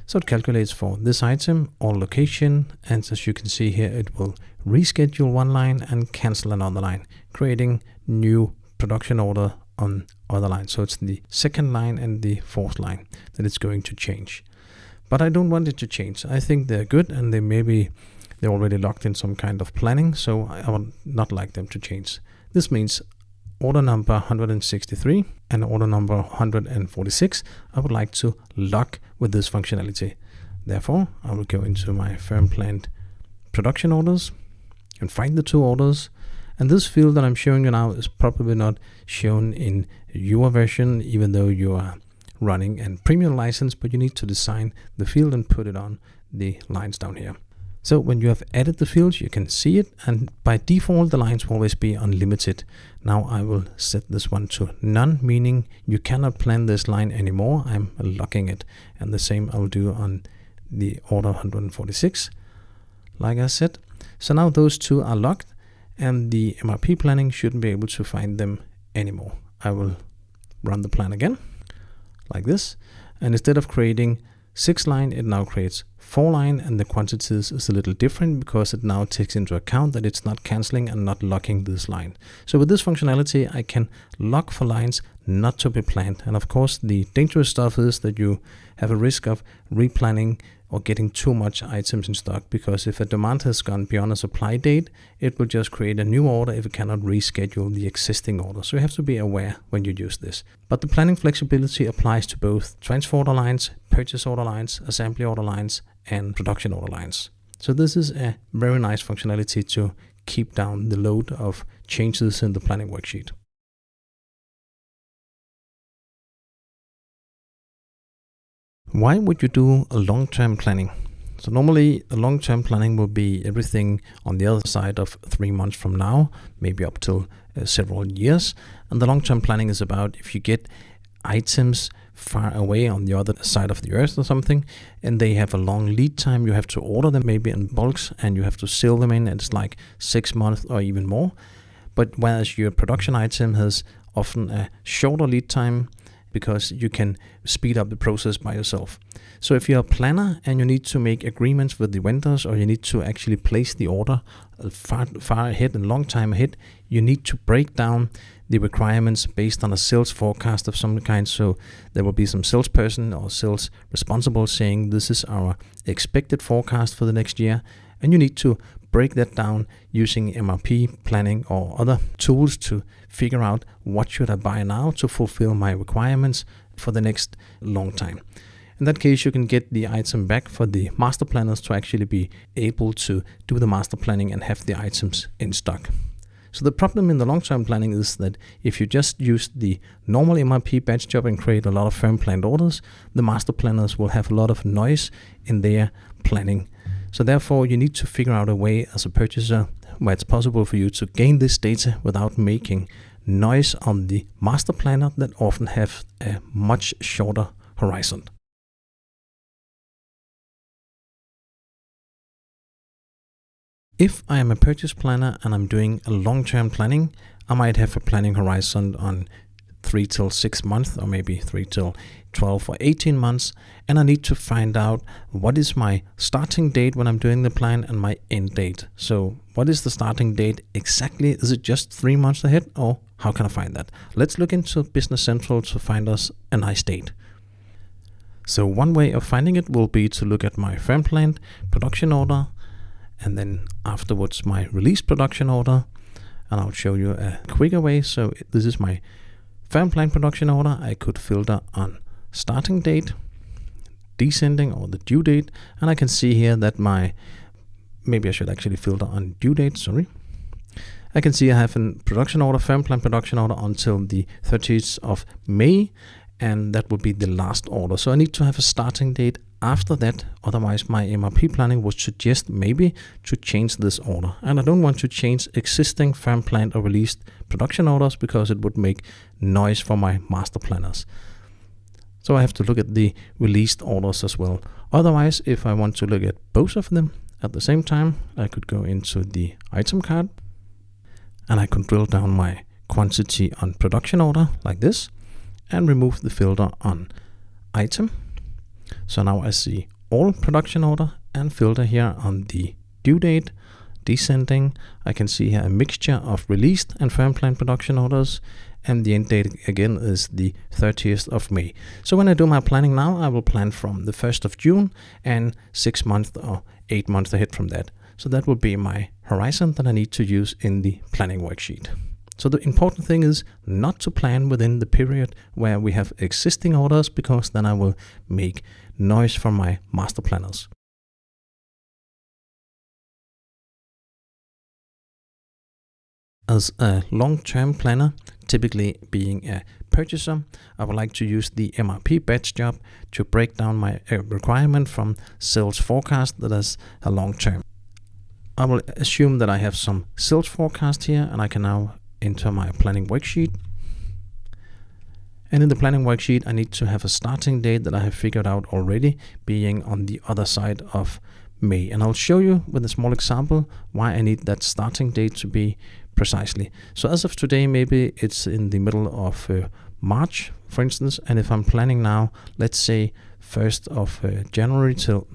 So it calculates for this item, all location, and as you can see here, it will reschedule one line and cancel another line, creating new production order on other lines. So it's the second line and the 4th line that it's going to change. But I don't want it to change. I think they're good, and they're already locked in some kind of planning, so I would not like them to change. This means order number 163 and order number 146, I would like to lock with this functionality. Therefore, I will go into my firm planned production orders and find the 2 orders. And this field that I'm showing you now is probably not shown in your version, even though you are running a premium license, but you need to design the field and put it on the lines down here. So when you have added the fields, you can see it, and by default the lines will always be unlimited. Now I will set this one to none, meaning you cannot plan this line anymore. I'm locking it, and the same I will do on the order 146, like I said. So now those 2 are locked, and the MRP planning shouldn't be able to find them anymore. I will run the plan again, like this, and instead of creating 6 line, it now creates 4 line, and the quantities is a little different because it now takes into account that it's not canceling and not locking this line. So with this functionality, I can lock for lines not to be planned. And of course, the dangerous stuff is that you have a risk of replanning or getting too much items in stock, because if a demand has gone beyond a supply date, it will just create a new order if it cannot reschedule the existing order. So you have to be aware when you use this. But the planning flexibility applies to both transfer order lines, purchase order lines, assembly order lines, and production order lines. So this is a very nice functionality to keep down the load of changes in the planning worksheet. Why would you do a long-term planning? So normally a long-term planning will be everything on the other side of 3 months from now, maybe up till several years. And the long-term planning is about if you get items far away on the other side of the earth or something, and they have a long lead time, you have to order them maybe in bulks, and you have to seal them in, and it's like 6 months or even more. But whereas your production item has often a shorter lead time, because you can speed up the process by yourself. So if you're a planner and you need to make agreements with the vendors, or you need to actually place the order far ahead and long time ahead, you need to break down the requirements based on a sales forecast of some kind. So there will be some salesperson or sales responsible saying this is our expected forecast for the next year, and you need to break that down using MRP planning or other tools to figure out what should I buy now to fulfill my requirements for the next long time. In that case, you can get the item back for the master planners to actually be able to do the master planning and have the items in stock. So the problem in the long-term planning is that if you just use the normal MRP batch job and create a lot of firm planned orders, the master planners will have a lot of noise in their planning. So therefore, you need to figure out a way as a purchaser where it's possible for you to gain this data without making noise on the master planner that often have a much shorter horizon. If I am a purchase planner and I'm doing a long-term planning, I might have a planning horizon on 3 till 6 months, or maybe 3 till 12 or 18 months, and I need to find out what is my starting date when I'm doing the plan and my end date. So what is the starting date exactly? Is it just 3 months ahead, or how can I find that? Let's look into Business Central to find us a nice date. So one way of finding it will be to look at my firm planned production order, and then afterwards my release production order, and I'll show you a quicker way. So this is my firm plan production order. I could filter on starting date, descending, or the due date, and I can see here that maybe I should actually filter on due date, sorry. I can see I have a production order, firm plan production order until the 30th of May, and that would be the last order. So I need to have a starting date after that, otherwise my MRP planning would suggest maybe to change this order. And I don't want to change existing firm planned or released production orders because it would make noise for my master planners. So I have to look at the released orders as well. Otherwise, if I want to look at both of them at the same time, I could go into the item card and I could drill down my quantity on production order like this and remove the filter on item. So now I see all production order and filter here on the due date, descending. I can see here a mixture of released and firm plan production orders, and the end date again is the 30th of May. So when I do my planning now, I will plan from the 1st of June and 6 months or 8 months ahead from that. So that will be my horizon that I need to use in the planning worksheet. So the important thing is not to plan within the period where we have existing orders, because then I will make noise for my master planners. As a long-term planner, typically being a purchaser, I would like to use the MRP batch job to break down my requirement from sales forecast that is a long term. I will assume that I have some sales forecast here, and I can now enter my planning worksheet. And in the planning worksheet, I need to have a starting date that I have figured out already, being on the other side of May. And I'll show you with a small example why I need that starting date to be precisely. So as of today, maybe it's in the middle of March, for instance. And if I'm planning now, let's say 1st of January till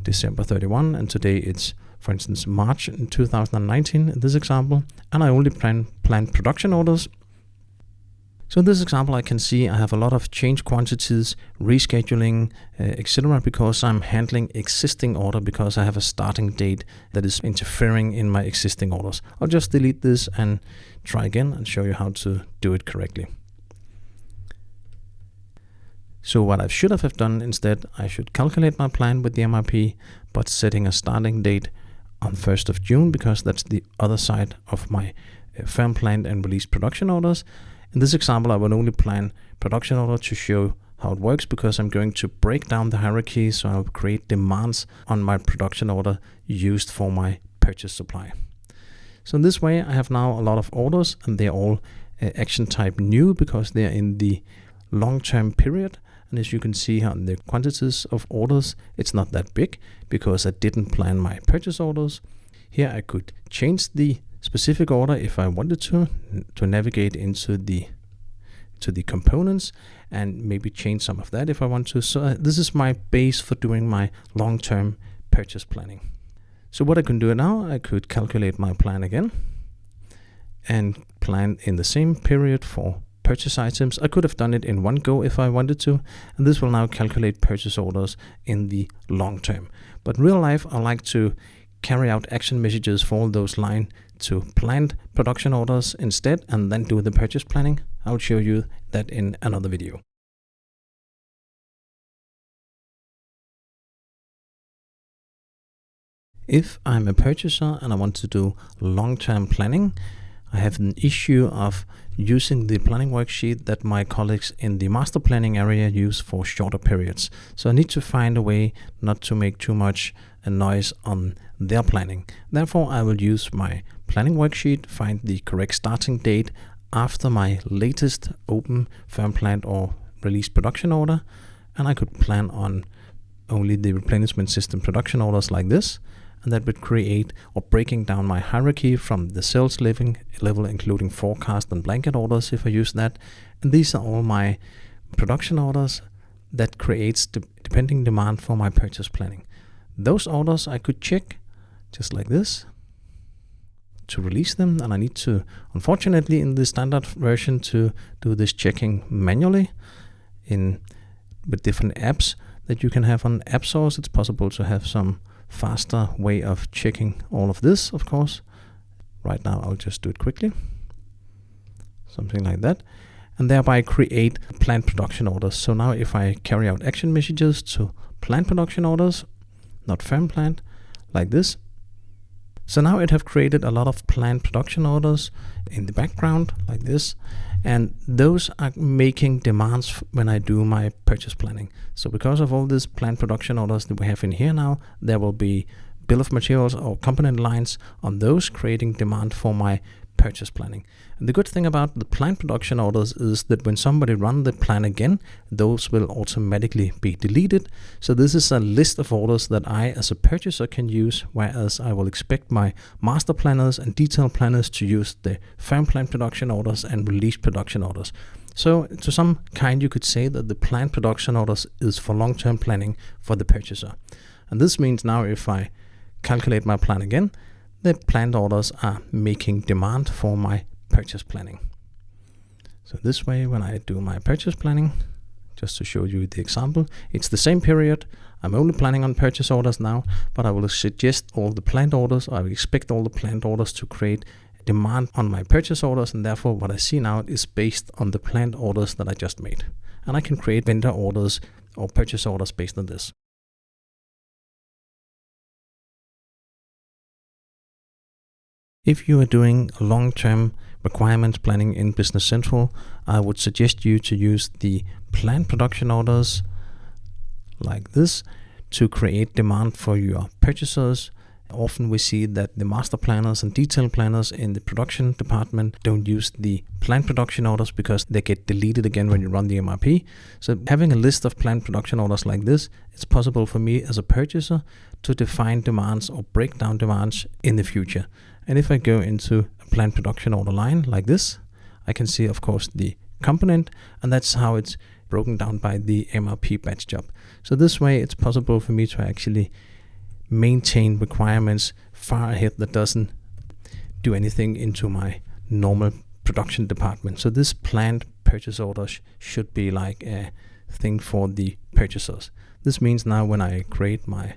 December 31, and today it's, for instance, March in 2019 in this example, and I only plan production orders. So in this example, I can see I have a lot of change quantities, rescheduling, etc., because I'm handling existing order, because I have a starting date that is interfering in my existing orders. I'll just delete this and try again and show you how to do it correctly. So what I should have done instead, I should calculate my plan with the MRP, but setting a starting date on 1st of June, because that's the other side of my firm planned and released production orders. In this example, I will only plan production order to show how it works, because I'm going to break down the hierarchy, so I'll create demands on my production order used for my purchase supply. So in this way, I have now a lot of orders, and they're all action type new because they're in the long-term period. And as you can see here on the quantities of orders, it's not that big because I didn't plan my purchase orders. Here I could change the specific order if I wanted to navigate into the components and maybe change some of that if I want to. So this is my base for doing my long-term purchase planning. So what I can do now, I could calculate my plan again and plan in the same period for purchase items. I could have done it in one go if I wanted to, and this will now calculate purchase orders in the long term. But in real life, I like to carry out action messages for all those lines to planned production orders instead, and then do the purchase planning. I'll show you that in another video. If I'm a purchaser and I want to do long-term planning, I have an issue of using the planning worksheet that my colleagues in the master planning area use for shorter periods. So I need to find a way not to make too much noise on their planning. Therefore, I will use my planning worksheet, find the correct starting date after my latest open firm planned or released production order, and I could plan on only the replenishment system production orders like this, and that would create or breaking down my hierarchy from the sales level including forecast and blanket orders if I use that. And these are all my production orders that creates depending demand for my purchase planning. Those orders I could check just like this to release them, and I need to, unfortunately in the standard version, to do this checking manually with different apps that you can have on AppSource. It's possible to have some faster way of checking all of this, of course. Right now I'll just do it quickly, something like that, and thereby create planned production orders. So now if I carry out action messages to planned production orders, not firm planned, like this, so now it have created a lot of planned production orders in the background like this, and those are making demands when I do my purchase planning. So because of all these planned production orders that we have in here now, there will be bill of materials or component lines on those creating demand for my purchase planning. And the good thing about the planned production orders is that when somebody run the plan again, those will automatically be deleted. So this is a list of orders that I as a purchaser can use, whereas I will expect my master planners and detail planners to use the firm planned production orders and release production orders. So to some kind you could say that the planned production orders is for long-term planning for the purchaser. And this means now if I calculate my plan again, the planned orders are making demand for my purchase planning. So this way, when I do my purchase planning, just to show you the example, it's the same period. I'm only planning on purchase orders now, but I will suggest all the planned orders. I will expect all the planned orders to create demand on my purchase orders, and therefore what I see now is based on the planned orders that I just made. And I can create vendor orders or purchase orders based on this. If you are doing long-term requirements planning in Business Central, I would suggest you to use the planned production orders like this to create demand for your purchasers. Often we see that the master planners and detail planners in the production department don't use the planned production orders because they get deleted again when you run the MRP. So having a list of planned production orders like this, it's possible for me as a purchaser to define demands or break down demands in the future. And if I go into a planned production order line like this, I can see, of course, the component, and that's how it's broken down by the MRP batch job. So this way, it's possible for me to actually maintain requirements far ahead that doesn't do anything into my normal production department. So this planned purchase order should be like a thing for the purchasers. This means now when I create my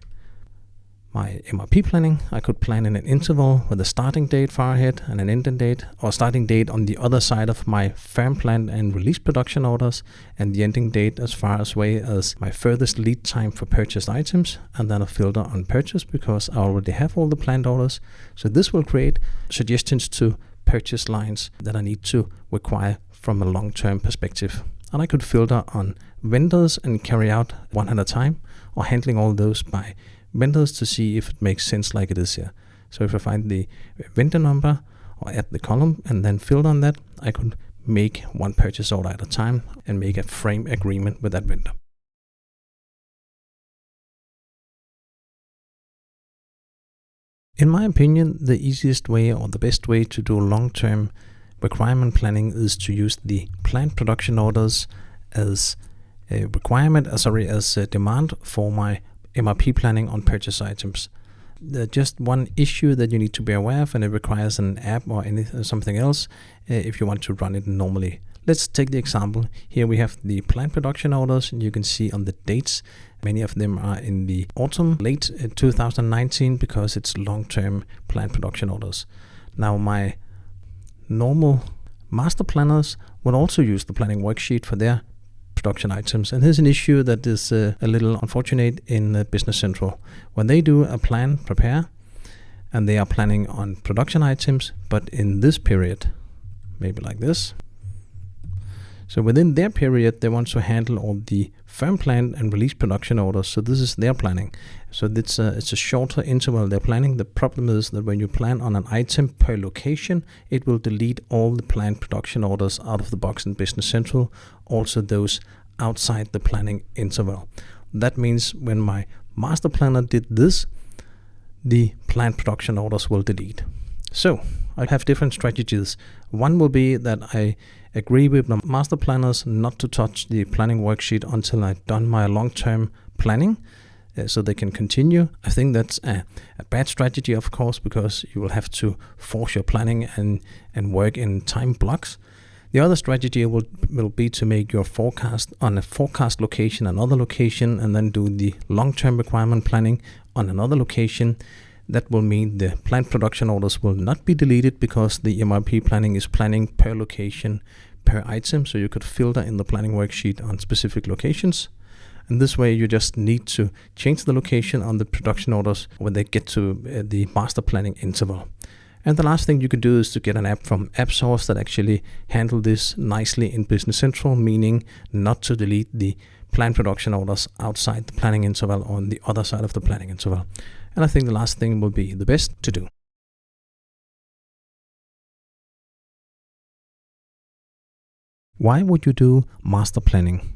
MRP planning, I could plan in an interval with a starting date far ahead and an ending date, or starting date on the other side of my firm plan and release production orders, and the ending date as far away as my furthest lead time for purchased items, and then a filter on purchase because I already have all the planned orders. So this will create suggestions to purchase lines that I need to require from a long-term perspective. And I could filter on vendors and carry out one at a time, or handling all those by vendors to see if it makes sense like it is here. So if I find the vendor number or add the column and then filter on that, I could make one purchase order at a time and make a frame agreement with that vendor. In my opinion, the easiest way or the best way to do long-term requirement planning is to use the planned production orders as a requirement, as a demand for my MRP planning on purchase items. There's just one issue that you need to be aware of, and it requires an app or something else if you want to run it normally. Let's take the example. Here we have the planned production orders, and you can see on the dates, many of them are in the autumn, late 2019, because it's long-term planned production orders. Now my normal master planners will also use the planning worksheet for their production items, and here's an issue that is a little unfortunate in Business Central. When they do a plan prepare and they are planning on production items, but in this period, maybe like this. So within their period, they want to handle all the firm plan and release production orders. So this is their planning. So it's a shorter interval they're planning. The problem is that when you plan on an item per location, it will delete all the planned production orders out of the box in Business Central, also those outside the planning interval. That means when my master planner did this, the planned production orders will delete. So I have different strategies. One will be that I agree with the master planners not to touch the planning worksheet until I've done my long-term planning, so they can continue. I think that's a bad strategy, of course, because you will have to force your planning and work in time blocks. The other strategy will be to make your forecast on a forecast location, another location, and then do the long-term requirement planning on another location. That will mean the planned production orders will not be deleted because the MRP planning is planning per location, per item. So you could filter in the planning worksheet on specific locations. And this way you just need to change the location on the production orders when they get to the master planning interval. And the last thing you could do is to get an app from AppSource that actually handle this nicely in Business Central, meaning not to delete the planned production orders outside the planning interval or on the other side of the planning interval. And I think the last thing will be the best to do. Why would you do master planning?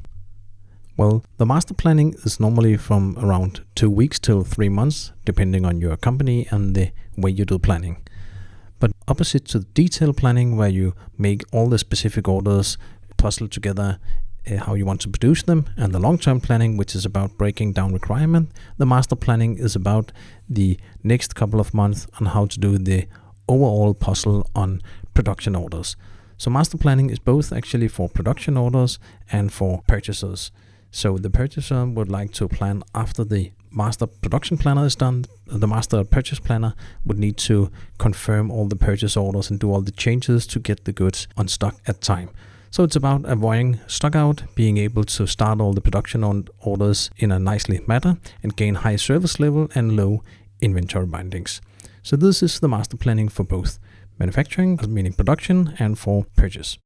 Well, the master planning is normally from around 2 weeks till 3 months, depending on your company and the way you do planning. But opposite to the detail planning, where you make all the specific orders, puzzle together how you want to produce them, and the long-term planning, which is about breaking down requirement, the master planning is about the next couple of months on how to do the overall puzzle on production orders. So master planning is both actually for production orders and for purchasers. So the purchaser would like to plan after the master production planner is done. The master purchase planner would need to confirm all the purchase orders and do all the changes to get the goods on stock at time. So it's about avoiding stock out, being able to start all the production orders in a nicely manner and gain high service level and low inventory bindings. So this is the master planning for both manufacturing, meaning production, and for purchase.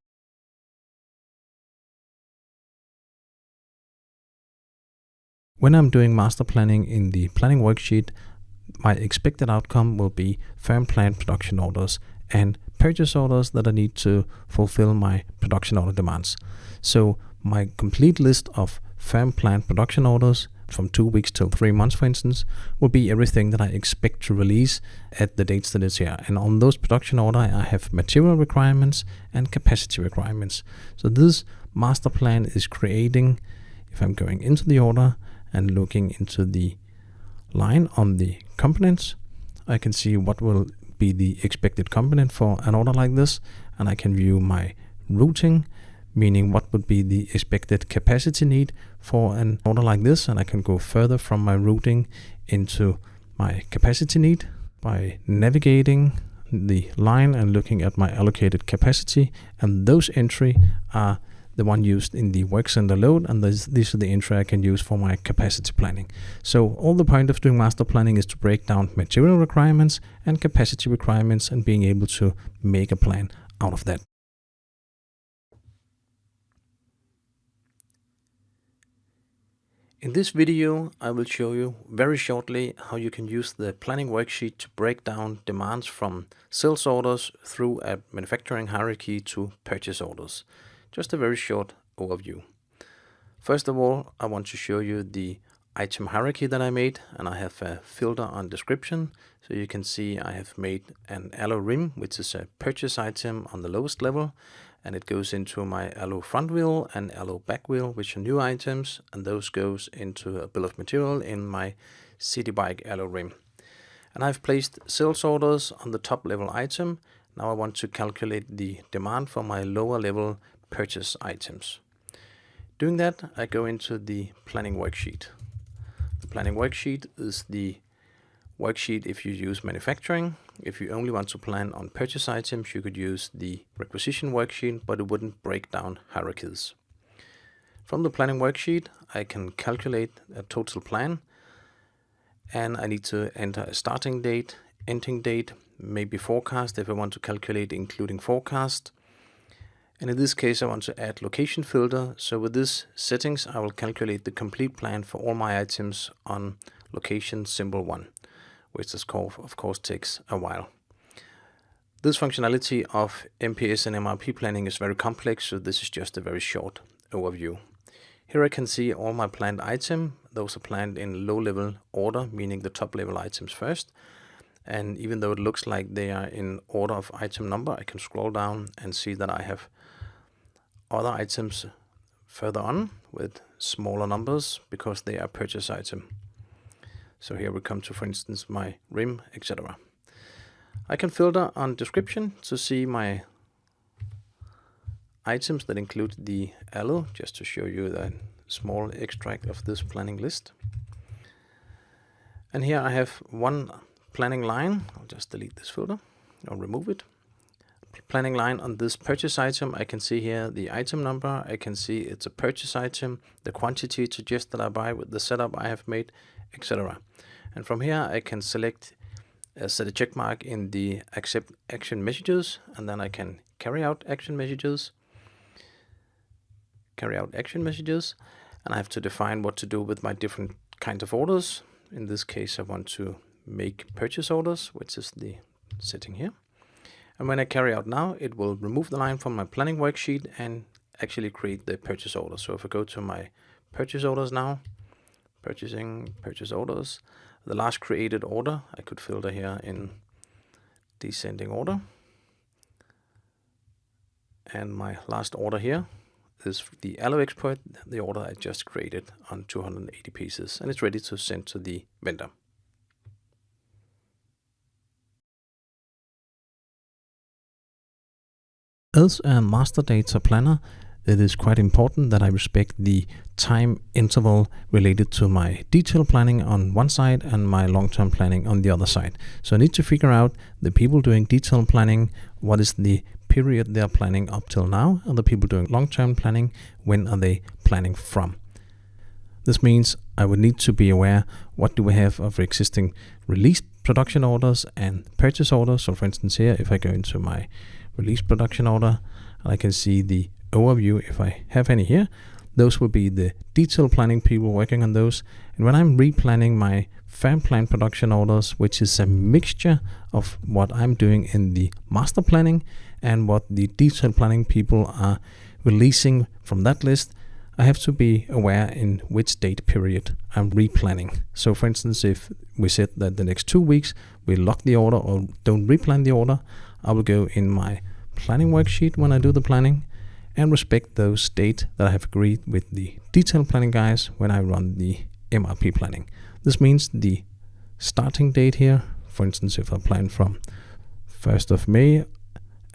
When I'm doing master planning in the planning worksheet, my expected outcome will be firm planned production orders and purchase orders that I need to fulfill my production order demands. So my complete list of firm planned production orders from 2 weeks till 3 months, for instance, will be everything that I expect to release at the dates that is here. And on those production order, I have material requirements and capacity requirements. So this master plan is creating, if I'm going into the order and looking into the line on the components, I can see what will be the expected component for an order like this, and I can view my routing, meaning what would be the expected capacity need for an order like this, and I can go further from my routing into my capacity need by navigating the line and looking at my allocated capacity, and those entry are the one used in the work center load, and these are the entry I can use for my capacity planning. So all the point of doing master planning is to break down material requirements and capacity requirements and being able to make a plan out of that. In this video, I will show you very shortly how you can use the planning worksheet to break down demands from sales orders through a manufacturing hierarchy to purchase orders. Just a very short overview. First of all, I want to show you the item hierarchy that I made, and I have a filter on description. So you can see I have made an alloy rim, which is a purchase item on the lowest level, and it goes into my alloy front wheel and alloy back wheel, which are new items, and those goes into a bill of material in my city bike alloy rim. And I've placed sales orders on the top level item. Now I want to calculate the demand for my lower level purchase items. Doing that, I go into the planning worksheet. The planning worksheet is the worksheet if you use manufacturing. If you only want to plan on purchase items, you could use the requisition worksheet, but it wouldn't break down hierarchies. From the planning worksheet, I can calculate a total plan, and I need to enter a starting date, ending date, maybe forecast if I want to calculate including forecast. And in this case, I want to add location filter. So with this settings, I will calculate the complete plan for all my items on location symbol 1, which of course takes a while. This functionality of MPS and MRP planning is very complex, so this is just a very short overview. Here I can see all my planned items. Those are planned in low-level order, meaning the top-level items first. And even though it looks like they are in order of item number, I can scroll down and see that I have other items further on with smaller numbers because they are purchase item. So here we come to, for instance, my rim, etc. I can filter on description to see my items that include the aloe, just to show you the small extract of this planning list. And here I have one planning line. I'll just delete this filter or remove it. Planning line on this purchase item. I can see here the item number. I can see it's a purchase item, the quantity to just that I buy with the setup I have made, etc. And from here I can select set a check mark in the accept action messages, and then I can carry out action messages, and I have to define what to do with my different kinds of orders. In this case I want to make purchase orders, which is the setting here. And when I carry out now, it will remove the line from my planning worksheet and actually create the purchase order. So if I go to my purchase orders now, purchasing, purchase orders, the last created order, I could filter here in descending order. And my last order here is the aloe export, the order I just created on 280 pieces, and it's ready to send to the vendor. As a master data planner, it is quite important that I respect the time interval related to my detailed planning on one side and my long-term planning on the other side. So I need to figure out the people doing detailed planning, what is the period they're planning up till now, and the people doing long-term planning, when are they planning from. This means I would need to be aware what do we have of existing released production orders and purchase orders. So for instance here, if I go into my release production order, and I can see the overview if I have any here, those will be the detailed planning people working on those. And when I'm replanning my fan plan production orders, which is a mixture of what I'm doing in the master planning and what the detailed planning people are releasing from that list, I have to be aware in which date period I'm replanning. So for instance, if we said that the next 2 weeks we lock the order or don't replan the order, I will go in my planning worksheet when I do the planning and respect those dates that I have agreed with the detailed planning guys when I run the MRP planning. This means the starting date here, for instance, if I plan from 1st of May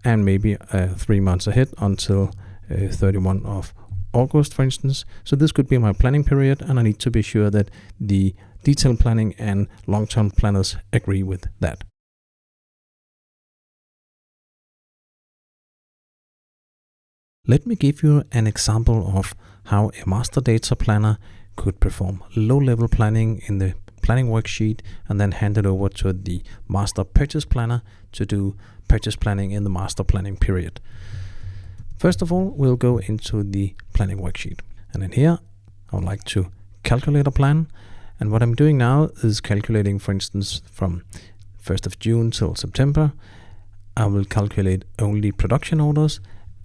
and maybe 3 months ahead until 31 of August, for instance. So this could be my planning period, and I need to be sure that the detailed planning and long-term planners agree with that. Let me give you an example of how a master data planner could perform low-level planning in the planning worksheet and then hand it over to the master purchase planner to do purchase planning in the master planning period. First of all, we'll go into the planning worksheet. And in here, I would like to calculate a plan. And what I'm doing now is calculating, for instance, from 1st of June till September. I will calculate only production orders.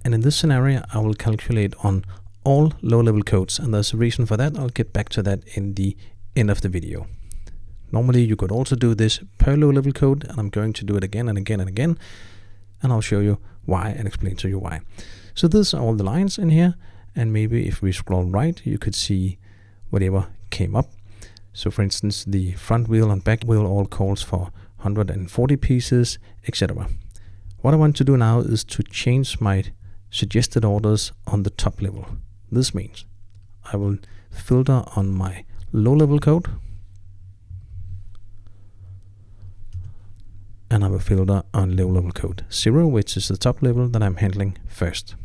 And in this scenario, I will calculate on all low-level codes. And there's a reason for that. I'll get back to that in the end of the video. Normally, you could also do this per low-level code. And I'm going to do it again and again and again. And I'll show you why and explain to you why. So these are all the lines in here. And maybe if we scroll right, you could see whatever came up. So for instance, the front wheel and back wheel all calls for 140 pieces, etc. What I want to do now is to change my suggested orders on the top level. This means I will filter on my low-level code, and I will filter on low-level code 0, which is the top level that I'm handling first.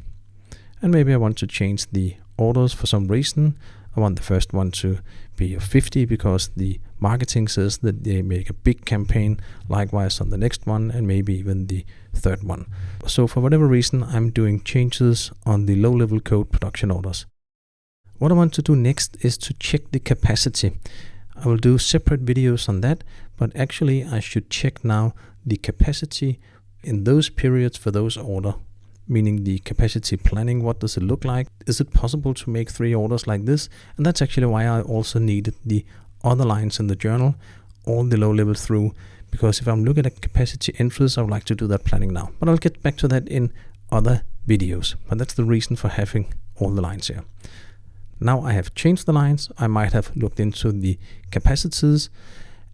And maybe I want to change the orders for some reason I want the first one to be of 50 because the marketing says that they make a big campaign, likewise on the next one, and maybe even the third one. So for whatever reason, I'm doing changes on the low-level code production orders. What I want to do next is to check the capacity. I will do separate videos on that, but actually I should check now the capacity in those periods for those orders, meaning the capacity planning. What does it look like? Is it possible to make 3 orders like this? And that's actually why I also needed the other lines in the journal, all the low level through, because if I'm looking at capacity entries, I would like to do that planning now. But I'll get back to that in other videos. But that's the reason for having all the lines here. Now I have changed the lines. I might have looked into the capacities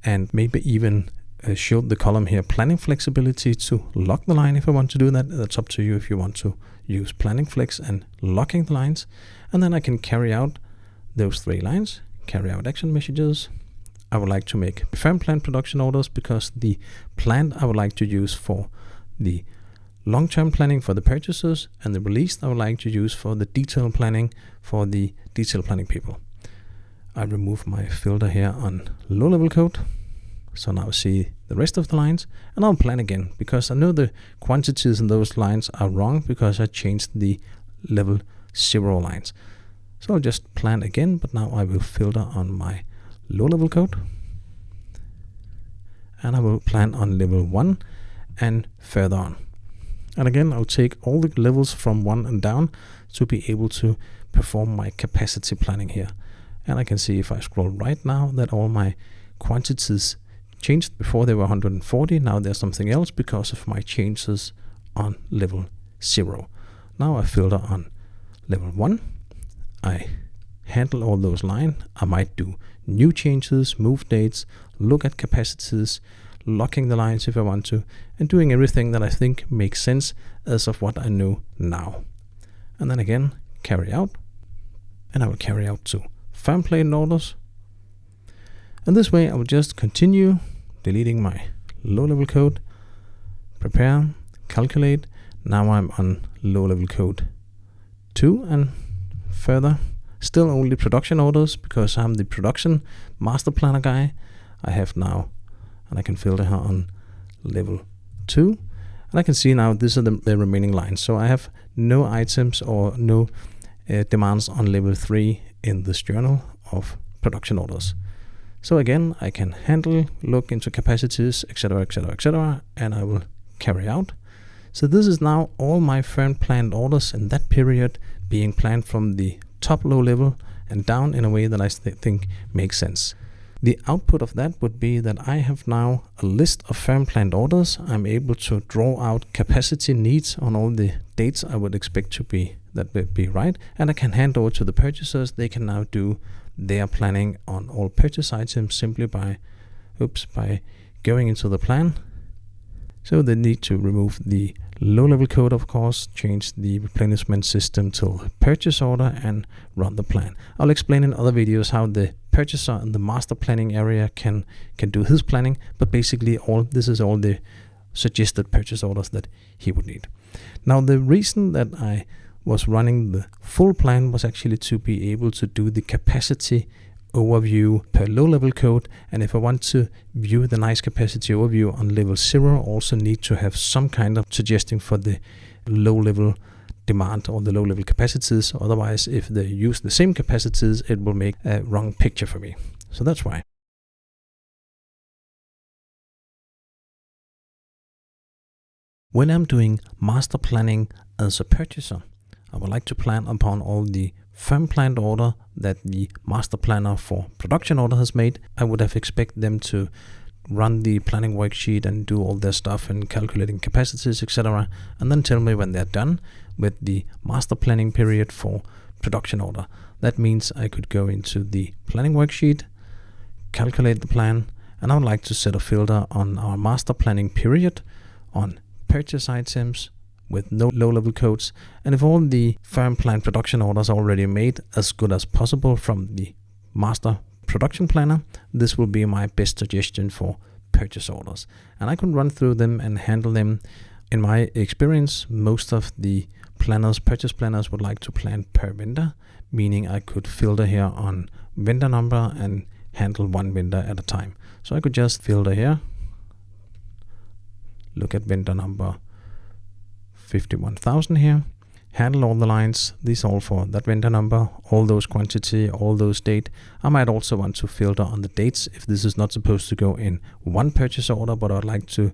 and maybe even showed the column here planning flexibility to lock the line if I want to do that. That's up to you if you want to use planning flex and locking the lines. And then I can carry out those 3 lines, carry out action messages. I would like to make firm plan production orders because the plan I would like to use for the long-term planning for the purchasers, and the release I would like to use for the detail planning for the detail planning people. I remove my filter here on low-level code. So now see the rest of the lines, and I'll plan again because I know the quantities in those lines are wrong because I changed the level 0 lines. So I'll just plan again, but now I will filter on my low-level code, and I will plan on level 1 and further on. And again, I'll take all the levels from 1 and down to be able to perform my capacity planning here. And I can see if I scroll right now that all my quantities changed. Before they were 140, now there's something else because of my changes on level 0. Now I filter on level 1. I handle all those lines. I might do new changes, move dates, look at capacities, locking the lines if I want to, and doing everything that I think makes sense as of what I know now. And then again, carry out, and I will carry out to firm plan orders. And this way I will just continue deleting my low-level code, prepare, calculate. Now I'm on low-level code 2 and further. Still only production orders because I'm the production master planner guy. I have now, and I can filter here on level 2. And I can see now these are the remaining lines. So I have no items or no demands on level 3 in this journal of production orders. So again, I can handle, look into capacities, etc., etc., etc., and I will carry out. So this is now all my firm planned orders in that period being planned from the top low level and down in a way that I think makes sense. The output of that would be that I have now a list of firm planned orders. I'm able to draw out capacity needs on all the dates I would expect to be that would be right, and I can hand over to the purchasers. They can now do their planning on all purchase items simply by going into the plan. So they need to remove the low-level code, of course, change the replenishment system to purchase order, and run the plan. I'll explain in other videos how the purchaser in the master planning area can do his planning, but basically this is all the suggested purchase orders that he would need. Now the reason that I was running the full plan was actually to be able to do the capacity overview per low-level code, and if I want to view the nice capacity overview on level 0, I also need to have some kind of suggesting for the low-level demand or the low-level capacities. Otherwise, if they use the same capacities, it will make a wrong picture for me. So that's why. When I'm doing master planning as a purchaser, I would like to plan upon all the firm planned order that the master planner for production order has made. I would have expected them to run the planning worksheet and do all their stuff and calculating capacities, etc., and then tell me when they're done with the master planning period for production order. That means I could go into the planning worksheet, calculate the plan, and I would like to set a filter on our master planning period on purchase items with no low-level codes, and if all the firm plan production orders are already made as good as possible from the master production planner, this will be my best suggestion for purchase orders. And I can run through them and handle them. In my experience, most of the purchase planners would like to plan per vendor, meaning I could filter here on vendor number and handle one vendor at a time. So I could just filter here, look at vendor number 51,000 here, handle all the lines. These are all for that vendor number, all those quantity, all those date. I might also want to filter on the dates if this is not supposed to go in one purchase order, but I'd like to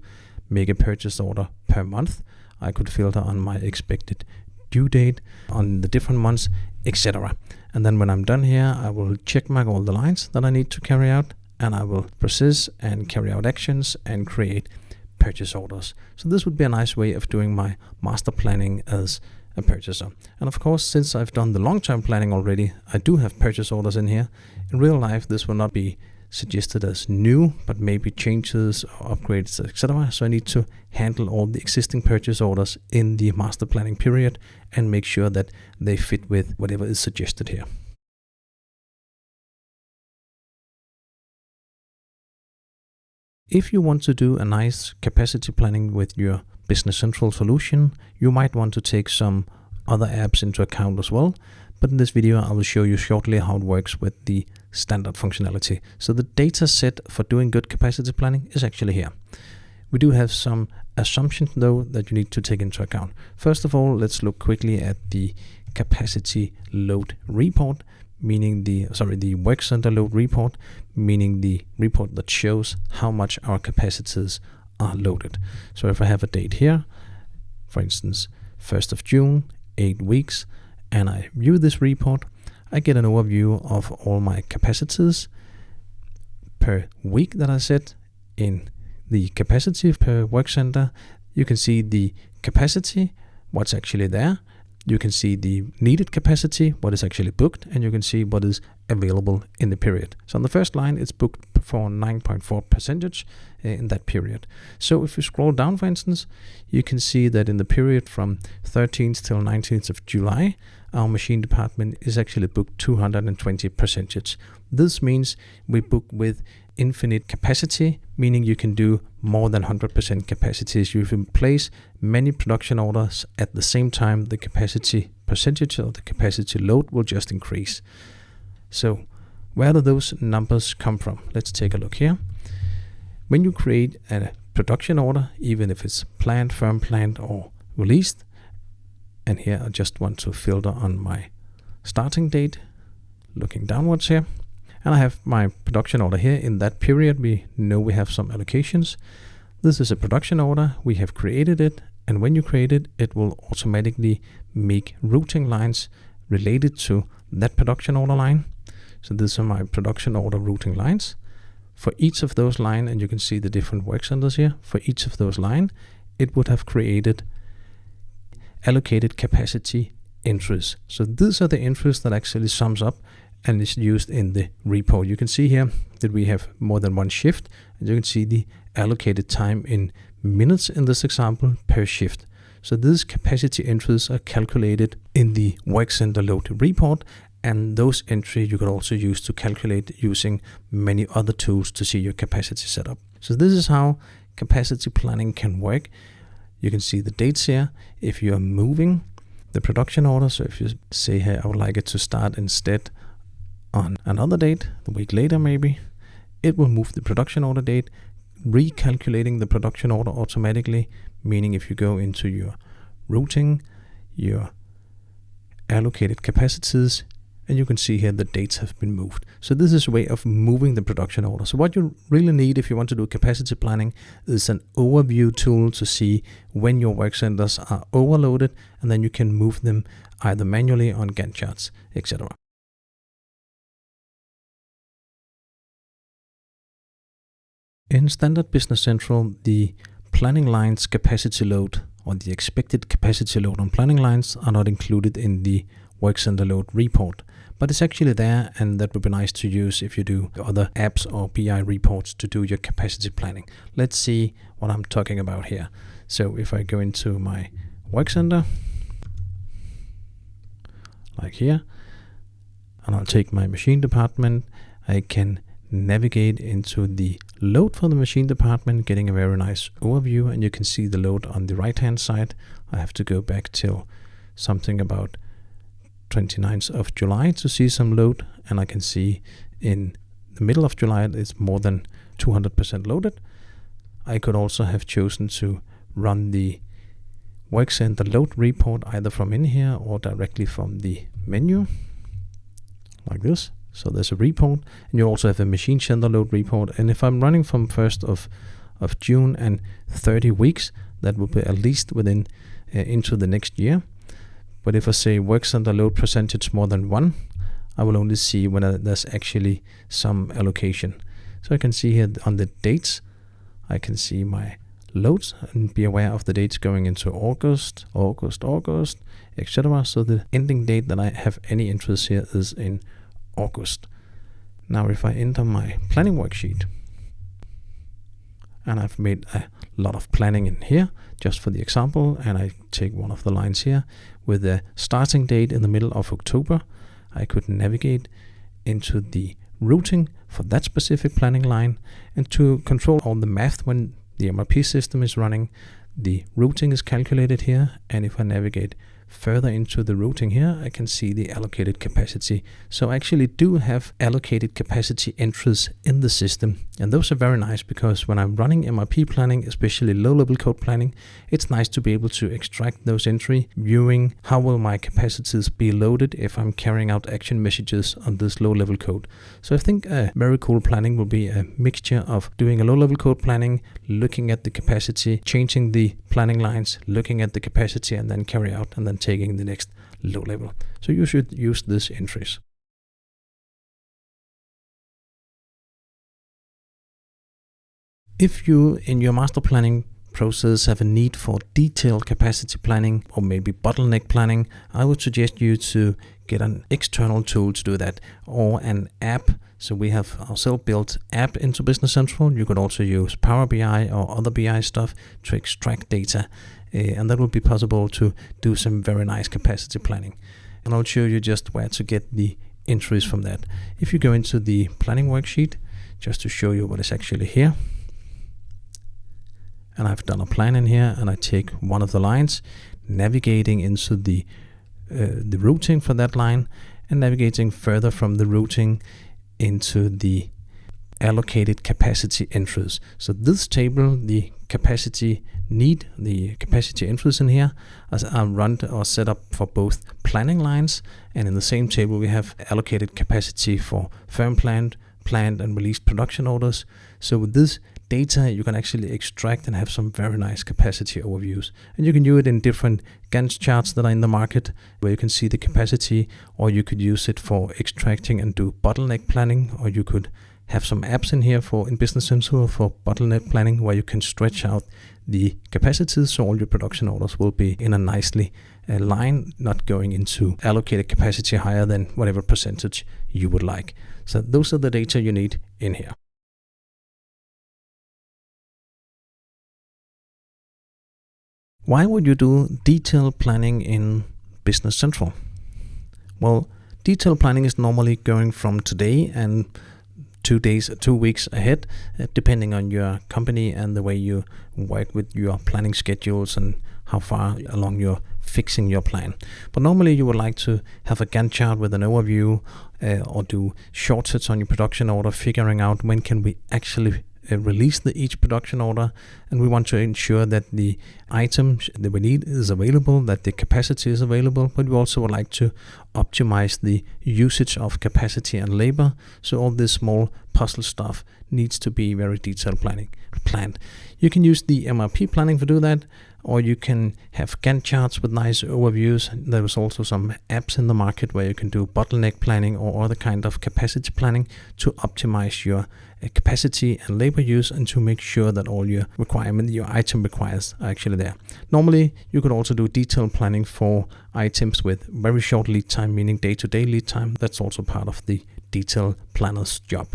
make a purchase order per month. I could filter on my expected due date on the different months, etc. And then when I'm done here, I will check mark all the lines that I need to carry out, and I will process and carry out actions and create purchase orders. So this would be a nice way of doing my master planning as a purchaser. And of course, since I've done the long-term planning already, I do have purchase orders in here. In real life, this will not be suggested as new, but maybe changes or upgrades, etc. So I need to handle all the existing purchase orders in the master planning period and make sure that they fit with whatever is suggested here. If you want to do a nice capacity planning with your Business Central solution, you might want to take some other apps into account as well. But in this video, I will show you shortly how it works with the standard functionality. So the data set for doing good capacity planning is actually here. We do have some assumptions though that you need to take into account. First of all, let's look quickly at the capacity load report, meaning the work center load report, meaning the report that shows how much our capacities are loaded. So if I have a date here, for instance, 1st of June, 8 weeks, and I view this report, I get an overview of all my capacities per week that I set in the capacity per work center. You can see the capacity, what's actually there. You can see the needed capacity, what is actually booked, and you can see what is available in the period. So on the first line, it's booked for 9.4% in that period. So if you scroll down, for instance, you can see that in the period from 13th till 19th of July, our machine department is actually booked 220%. This means we book with infinite capacity, meaning you can do more than 100% capacities. You can place many production orders at the same time. The capacity percentage or the capacity load will just increase. So where do those numbers come from? Let's take a look here. When you create a production order, even if it's planned, firm planned, or released, and here I just want to filter on my starting date, looking downwards here, and I have my production order here. In that period, we know we have some allocations. This is a production order. We have created it, and when you create it, it will automatically make routing lines related to that production order line. So these are my production order routing lines. For each of those lines, and you can see the different work centers here, for each of those lines, it would have created allocated capacity entries. So these are the entries that actually sums up and is used in the report. You can see here that we have more than one shift, and you can see the allocated time in minutes in this example per shift. So these capacity entries are calculated in the work center load report, and those entries you could also use to calculate using many other tools to see your capacity setup. So this is how capacity planning can work. You can see the dates here. If you are moving the production order, so if you say here, I would like it to start instead on another date, the week later maybe, it will move the production order date, recalculating the production order automatically, meaning if you go into your routing, your allocated capacities, and you can see here the dates have been moved. So this is a way of moving the production order. So what you really need if you want to do capacity planning is an overview tool to see when your work centers are overloaded, and then you can move them either manually on Gantt charts, etc. In Standard Business Central, the planning lines capacity load or the expected capacity load on planning lines are not included in the work center load report, but it's actually there, and that would be nice to use if you do other apps or BI reports to do your capacity planning. Let's see what I'm talking about here. So if I go into my work center, like here, and I'll take my machine department, I can navigate into the load for the machine department, getting a very nice overview, and you can see the load on the right hand side. I have to go back till something about 29th of July to see some load, and I can see in the middle of July it's more than 200% loaded. I could also have chosen to run the Work Center load report either from in here or directly from the menu, like this. So there's a report, and you also have a Machine Center load report. And if I'm running from 1st of June and 30 weeks, that will be at least within into the next year. But if I say Work Center load percentage more than 1, I will only see when there's actually some allocation. So I can see here on the dates, I can see my loads and be aware of the dates going into August, etc. So the ending date that I have any interest here is in August. Now if I enter my planning worksheet, and I've made a lot of planning in here just for the example, and I take one of the lines here with the starting date in the middle of October, I could navigate into the routing for that specific planning line, and to control all the math when the MRP system is running, the routing is calculated here, and if I navigate further into the routing here, I can see the allocated capacity. So I actually do have allocated capacity entries in the system, and those are very nice because when I'm running MRP planning, especially low-level code planning, it's nice to be able to extract those entries, viewing how will my capacities be loaded if I'm carrying out action messages on this low-level code. So I think a very cool planning will be a mixture of doing a low-level code planning, looking at the capacity, changing the planning lines, looking at the capacity, and then carry out and then taking the next low level. So you should use these entries. If you in your master planning process have a need for detailed capacity planning or maybe bottleneck planning, I would suggest you to get an external tool to do that, or an app. So we have our self-built app into Business Central. You could also use Power BI or other BI stuff to extract data, and that will be possible to do some very nice capacity planning. And I'll show you just where to get the entries from that. If you go into the planning worksheet, just to show you what is actually here, and I've done a plan in here, and I take one of the lines, navigating into the routing for that line, and navigating further from the routing into the allocated capacity entries. So this table, the capacity need, the capacity entries in here are run or set up for both planning lines, and in the same table we have allocated capacity for firm planned and released production orders. So with this data you can actually extract and have some very nice capacity overviews, and you can do it in different Gantt charts that are in the market where you can see the capacity, or you could use it for extracting and do bottleneck planning, or you could have some apps in here in Business Central for bottleneck planning where you can stretch out the capacities so all your production orders will be in a nicely line, not going into allocated capacity higher than whatever percentage you would like. So those are the data you need in here. Why would you do detailed planning in Business Central? Well, detailed planning is normally going from today and 2 weeks ahead, depending on your company and the way you work with your planning schedules and how far along you're fixing your plan. But normally you would like to have a Gantt chart with an overview, or do shortcuts on your production order, figuring out when can we actually release each production order, and we want to ensure that the item that we need is available, that the capacity is available, but we also would like to optimize the usage of capacity and labor. So all this small puzzle stuff needs to be very detailed planned. You can use the MRP planning to do that, or you can have Gantt charts with nice overviews. There is also some apps in the market where you can do bottleneck planning or other kind of capacity planning to optimize your capacity and labor use, and to make sure that all your item requires are actually there. Normally, you could also do detailed planning for items with very short lead time, meaning day-to-day lead time. That's also part of the detailed planner's job.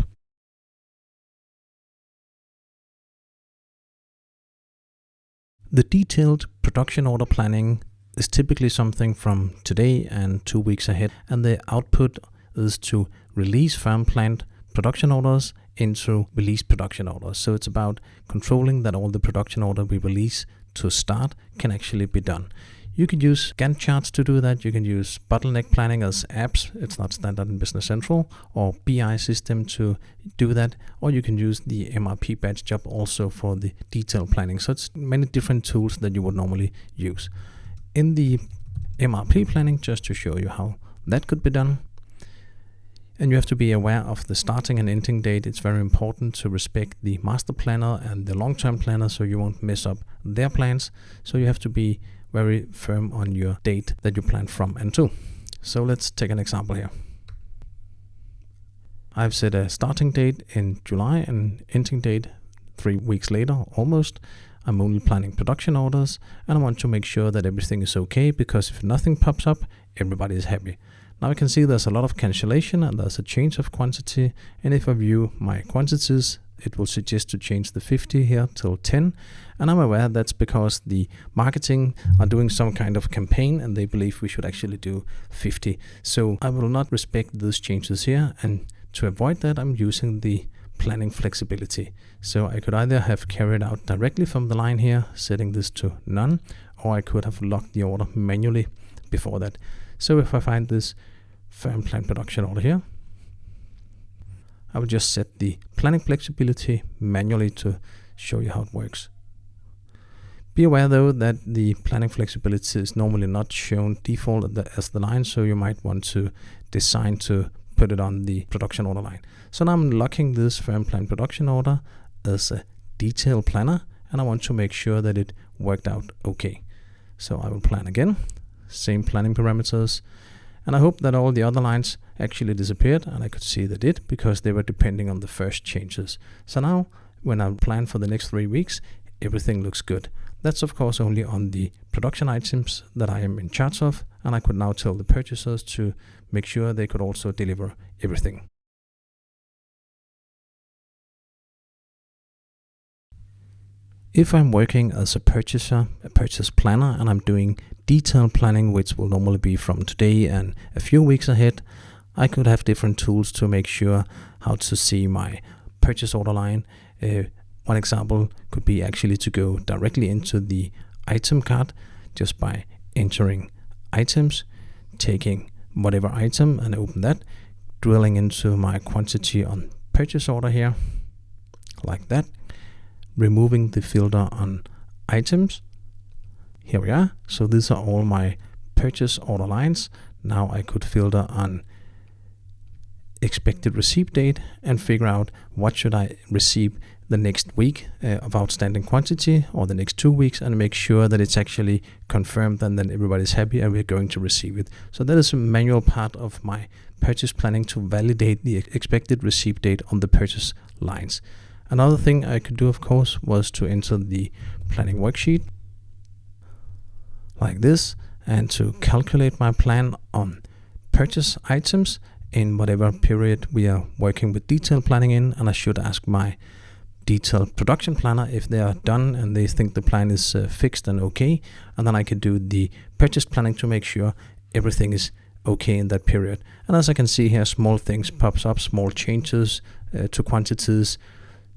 The detailed production order planning is typically something from today and 2 weeks ahead, and the output is to release firm planned production orders into release production orders. So it's about controlling that all the production order we release to start can actually be done. You can use Gantt charts to do that. You can use bottleneck planning as apps. It's not standard in Business Central, or BI system to do that. Or you can use the MRP batch job also for the detailed planning. So it's many different tools that you would normally use. In the MRP planning, just to show you how that could be done. And you have to be aware of the starting and ending date. It's very important to respect the master planner and the long-term planner so you won't mess up their plans. So you have to be very firm on your date that you plan from and to. So let's take an example here. I've set a starting date in July and ending date 3 weeks later, almost. I'm only planning production orders, and I want to make sure that everything is okay, because if nothing pops up, everybody is happy. Now I can see there's a lot of cancellation and there's a change of quantity, and if I view my quantities, it will suggest to change the 50 here till 10, and I'm aware that's because the marketing are doing some kind of campaign and they believe we should actually do 50. So I will not respect those changes here, and to avoid that I'm using the planning flexibility. So I could either have carried out directly from the line here, setting this to none, or I could have locked the order manually before that. So if I find this firm plan production order here, I will just set the planning flexibility manually to show you how it works. Be aware though that the planning flexibility is normally not shown default as the line, so you might want to design to put it on the production order line. So now I'm locking this firm plan production order as a detail planner, and I want to make sure that it worked out okay. So I will plan again, same planning parameters, and I hope that all the other lines actually disappeared, and I could see they did because they were depending on the first changes. So now when I plan for the next 3 weeks, everything looks good. That's of course only on the production items that I am in charge of, and I could now tell the purchasers to make sure they could also deliver everything. If I'm working as a purchaser, a purchase planner, and I'm doing detailed planning, which will normally be from today and a few weeks ahead, I could have different tools to make sure how to see my purchase order line. One example could be actually to go directly into the item card just by entering items, taking whatever item and open that, drilling into my quantity on purchase order here, like that, removing the filter on items. Here we are. So these are all my purchase order lines. Now I could filter on expected receipt date and figure out what should I receive the next week of outstanding quantity, or the next 2 weeks, and make sure that it's actually confirmed and then everybody's happy and we're going to receive it. So that is a manual part of my purchase planning to validate the expected receipt date on the purchase lines. Another thing I could do, of course, was to enter the planning worksheet like this, and to calculate my plan on purchase items in whatever period we are working with detailed planning in. And I should ask my detailed production planner if they are done and they think the plan is fixed and okay, and then I can do the purchase planning to make sure everything is okay in that period. And as I can see here, small things pops up, small changes to quantities.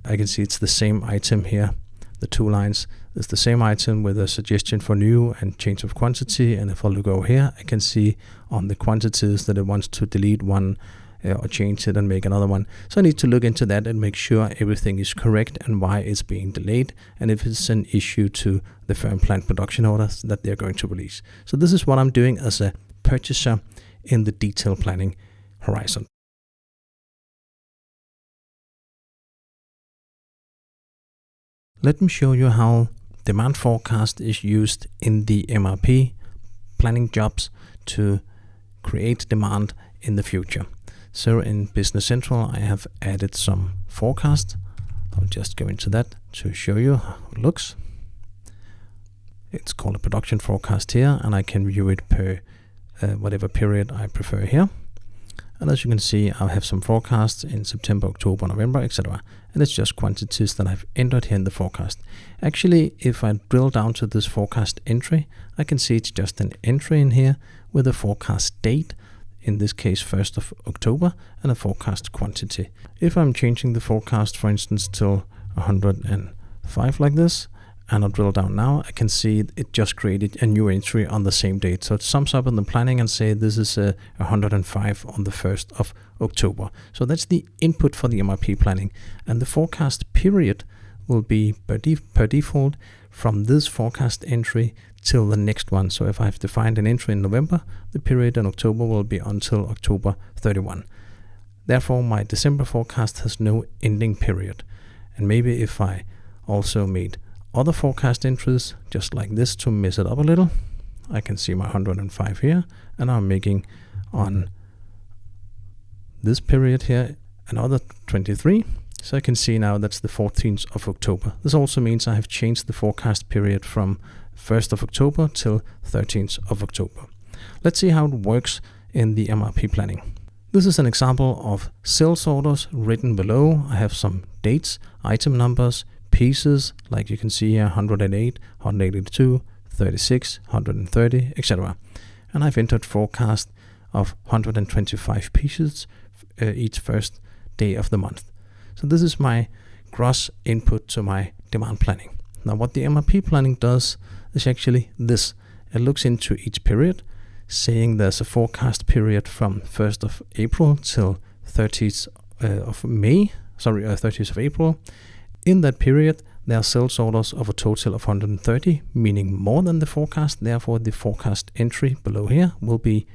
I can see it's the same item here. The 2 lines is the same item with a suggestion for new and change of quantity. And if I look over here, I can see on the quantities that it wants to delete one or change it and make another one. So I need to look into that and make sure everything is correct and why it's being delayed, and if it's an issue to the firm plan production orders that they're going to release. So this is what I'm doing as a purchaser in the detail planning horizon. Let me show you how demand forecast is used in the MRP planning jobs to create demand in the future. So in Business Central, I have added some forecast. I'll just go into that to show you how it looks. It's called a production forecast here, and I can view it per whatever period I prefer here. And as you can see, I have some forecasts in September, October, November, etc. And it's just quantities that I've entered here in the forecast. Actually, if I drill down to this forecast entry, I can see it's just an entry in here with a forecast date, in this case 1st of October, and a forecast quantity. If I'm changing the forecast, for instance, till 105 like this, and I'll drill down now, I can see it just created a new entry on the same date. So it sums up in the planning and say this is 105 on the 1st of October. So that's the input for the MRP planning. And the forecast period will be per default from this forecast entry till the next one. So if I've defined an entry in November, the period in October will be until October 31. Therefore, my December forecast has no ending period. And maybe if I also made other forecast entries just like this to mess it up a little, I can see my 105 here, and I'm making on this period here another 23. So I can see now that's the 14th of October. This also means I have changed the forecast period from 1st of October till 13th of October. Let's see how it works in the MRP planning. This is an example of sales orders written below. I have some dates, item numbers, pieces, like you can see here, 108, 182, 36, 130, etc. And I've entered forecast of 125 pieces each first day of the month. So this is my gross input to my demand planning. Now what the MRP planning does is actually this. It looks into each period, saying there's a forecast period from 1st of April till 30th of April. In that period, there are sales orders of a total of 130, meaning more than the forecast. Therefore, the forecast entry below here will be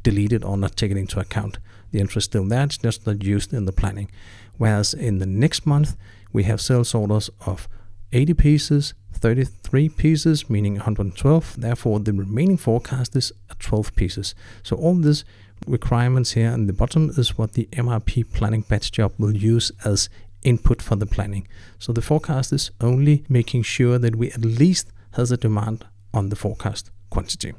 deleted or not taken into account. The entry is still there, it's just not used in the planning. Whereas in the next month, we have sales orders of 80 pieces, 33 pieces, meaning 112. Therefore, the remaining forecast is 12 pieces. So all these requirements here in the bottom is what the MRP planning batch job will use as input for the planning. So the forecast is only making sure that we at least has a demand on the forecast quantity.